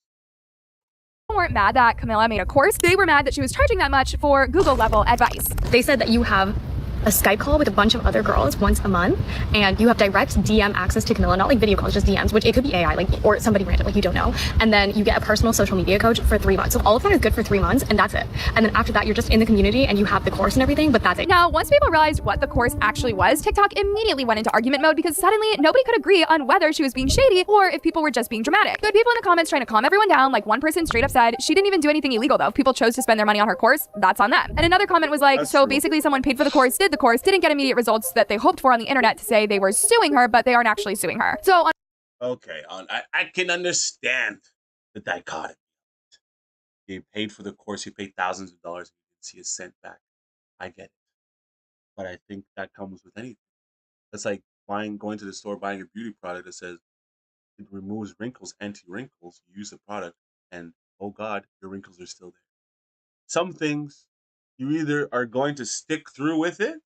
Weren't mad that Camilla made a course. They were mad that she was charging that much for Google level advice. They said that you have a Skype call with a bunch of other girls once a month, and you have direct DM access to Camilla, not like video calls, just DMs, which it could be AI, like, or somebody random, like you don't know. And then you get a personal social media coach for 3 months. So all of that is good for 3 months, and that's it. And then after that, you're just in the community and you have the course and everything, but that's it. Now, once people realized what the course actually was, TikTok immediately went into argument mode because suddenly nobody could agree on whether she was being shady or if people were just being dramatic. You had people in the comments trying to calm everyone down, like one person straight up said, she didn't even do anything illegal though. If people chose to spend their money on her course, that's on them. And another comment was like, that's so true. Basically someone paid for the course, did the course, didn't get immediate results that they hoped for on the internet to say they were suing her, but they aren't actually suing her. So okay, I can understand the dichotomy. You paid for the course, you paid thousands of dollars, and you didn't see a cent back. I get it. But I think that comes with anything. That's like going to the store, buying a beauty product that says it removes wrinkles, anti-wrinkles. You use the product, and oh God, your wrinkles are still there. Some things you either are going to stick through with it,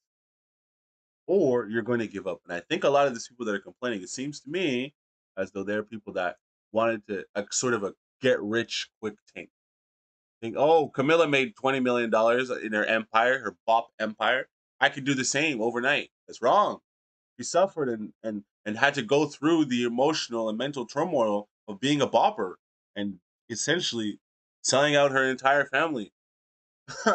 or you're going to give up. And I think a lot of these people that are complaining, it seems to me as though they're people that wanted to sort of a get rich quick thing. Think, oh, Camilla made $20 million in her empire, her bop empire. I could do the same overnight. That's wrong. She suffered and had to go through the emotional and mental turmoil of being a bopper and essentially selling out her entire family.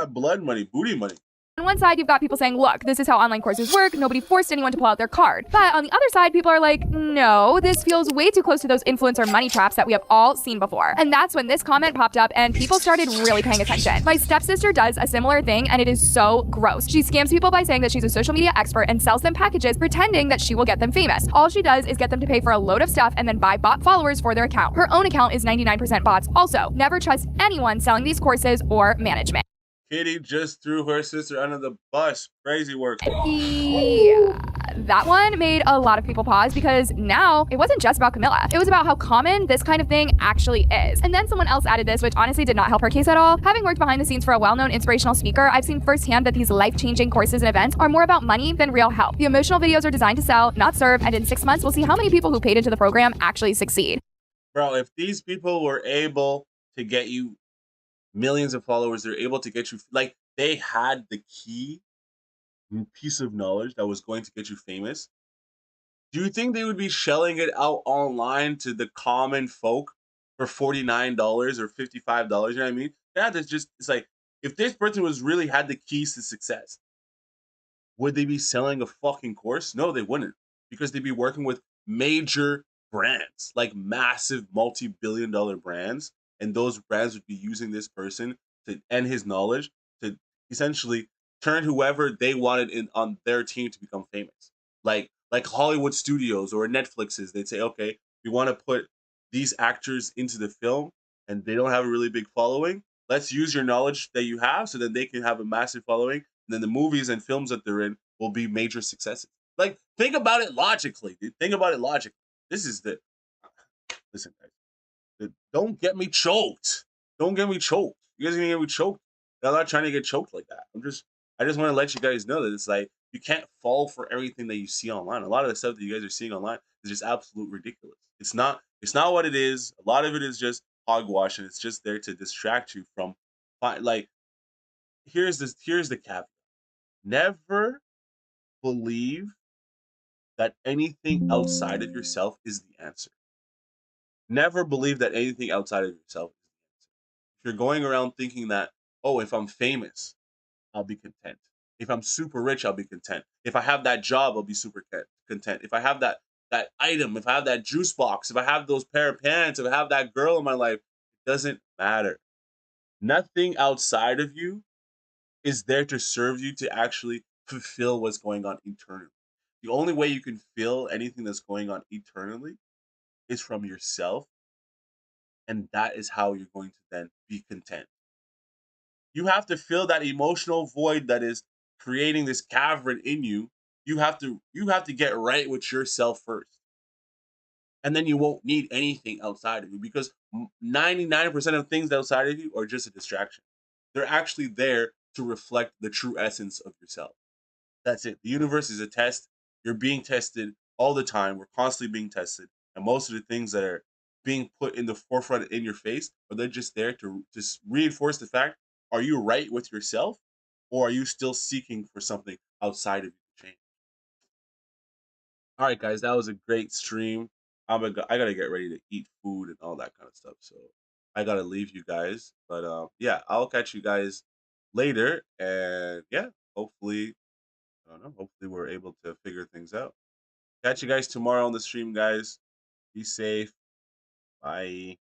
Blood money, booty money. on one side, you've got people saying, look, this is how online courses work. Nobody forced anyone to pull out their card. But on the other side, people are like, no, this feels way too close to those influencer money traps that we have all seen before. And that's when this comment popped up and people started really paying attention. My stepsister does a similar thing and it is so gross. She scams people by saying that she's a social media expert and sells them packages pretending that she will get them famous. All she does is get them to pay for a load of stuff and then buy bot followers for their account. Her own account is 99% bots. Also, never trust anyone selling these courses or management. Kitty just threw her sister under the bus. Crazy work. Yeah, that one made a lot of people pause because now it wasn't just about Camilla. It was about how common this kind of thing actually is. And then someone else added this, which honestly did not help her case at all. Having worked behind the scenes for a well-known inspirational speaker, I've seen firsthand that these life-changing courses and events are more about money than real help. The emotional videos are designed to sell, not serve, and in 6 months, we'll see how many people who paid into the program actually succeed. Bro, if these people were able to get you millions of followers, they're able to get you, like, they had the key piece of knowledge that was going to get you famous. Do you think they would be shelling it out online to the common folk for $49 or $55? You know what I mean? Yeah, that's just, it's like, if this person was really had the keys to success, would they be selling a fucking course? No, they wouldn't, because they'd be working with major brands, like massive multi-billion-dollar brands. And those brands would be using this person to and his knowledge to essentially turn whoever they wanted in on their team to become famous. Like Hollywood studios or Netflix's, they'd say, okay, we want to put these actors into the film and they don't have a really big following. Let's use your knowledge that you have so that they can have a massive following. And then the movies and films that they're in will be major successes. Like, think about it logically, dude. Think about it logically. This is the... Listen, guys. Don't get me choked. Don't get me choked. You guys are gonna get me choked. I'm not trying to get choked like that. I just want to let you guys know that it's like you can't fall for everything that you see online. A lot of the stuff that you guys are seeing online is just absolute ridiculous. It's not what it is. A lot of it is just hogwash, and it's just there to distract you from like here's the caveat. Never believe that anything outside of yourself is the answer. Never believe that anything outside of yourself is the answer. If you're going around thinking that, oh, if I'm famous, I'll be content. If I'm super rich, I'll be content. If I have that job, I'll be super content. If I have that item, if I have that juice box, if I have those pair of pants, if I have that girl in my life, it doesn't matter. Nothing outside of you is there to serve you to actually fulfill what's going on internally. The only way you can feel anything that's going on internally is from yourself, and that is how you're going to then be content. You have to fill that emotional void that is creating this cavern in you. You have to get right with yourself first. And then you won't need anything outside of you because 99% of things outside of you are just a distraction. They're actually there to reflect the true essence of yourself. That's it. The universe is a test. You're being tested all the time. We're constantly being tested. And most of the things that are being put in the forefront in your face are they're just there to just reinforce the fact, are you right with yourself or are you still seeking for something outside of you to change? All right, guys, that was a great stream. I gotta get ready to eat food and all that kind of stuff. So I gotta leave you guys. But yeah, I'll catch you guys later. And yeah, hopefully, I don't know. Hopefully, we're able to figure things out. Catch you guys tomorrow on the stream, guys. Be safe. Bye.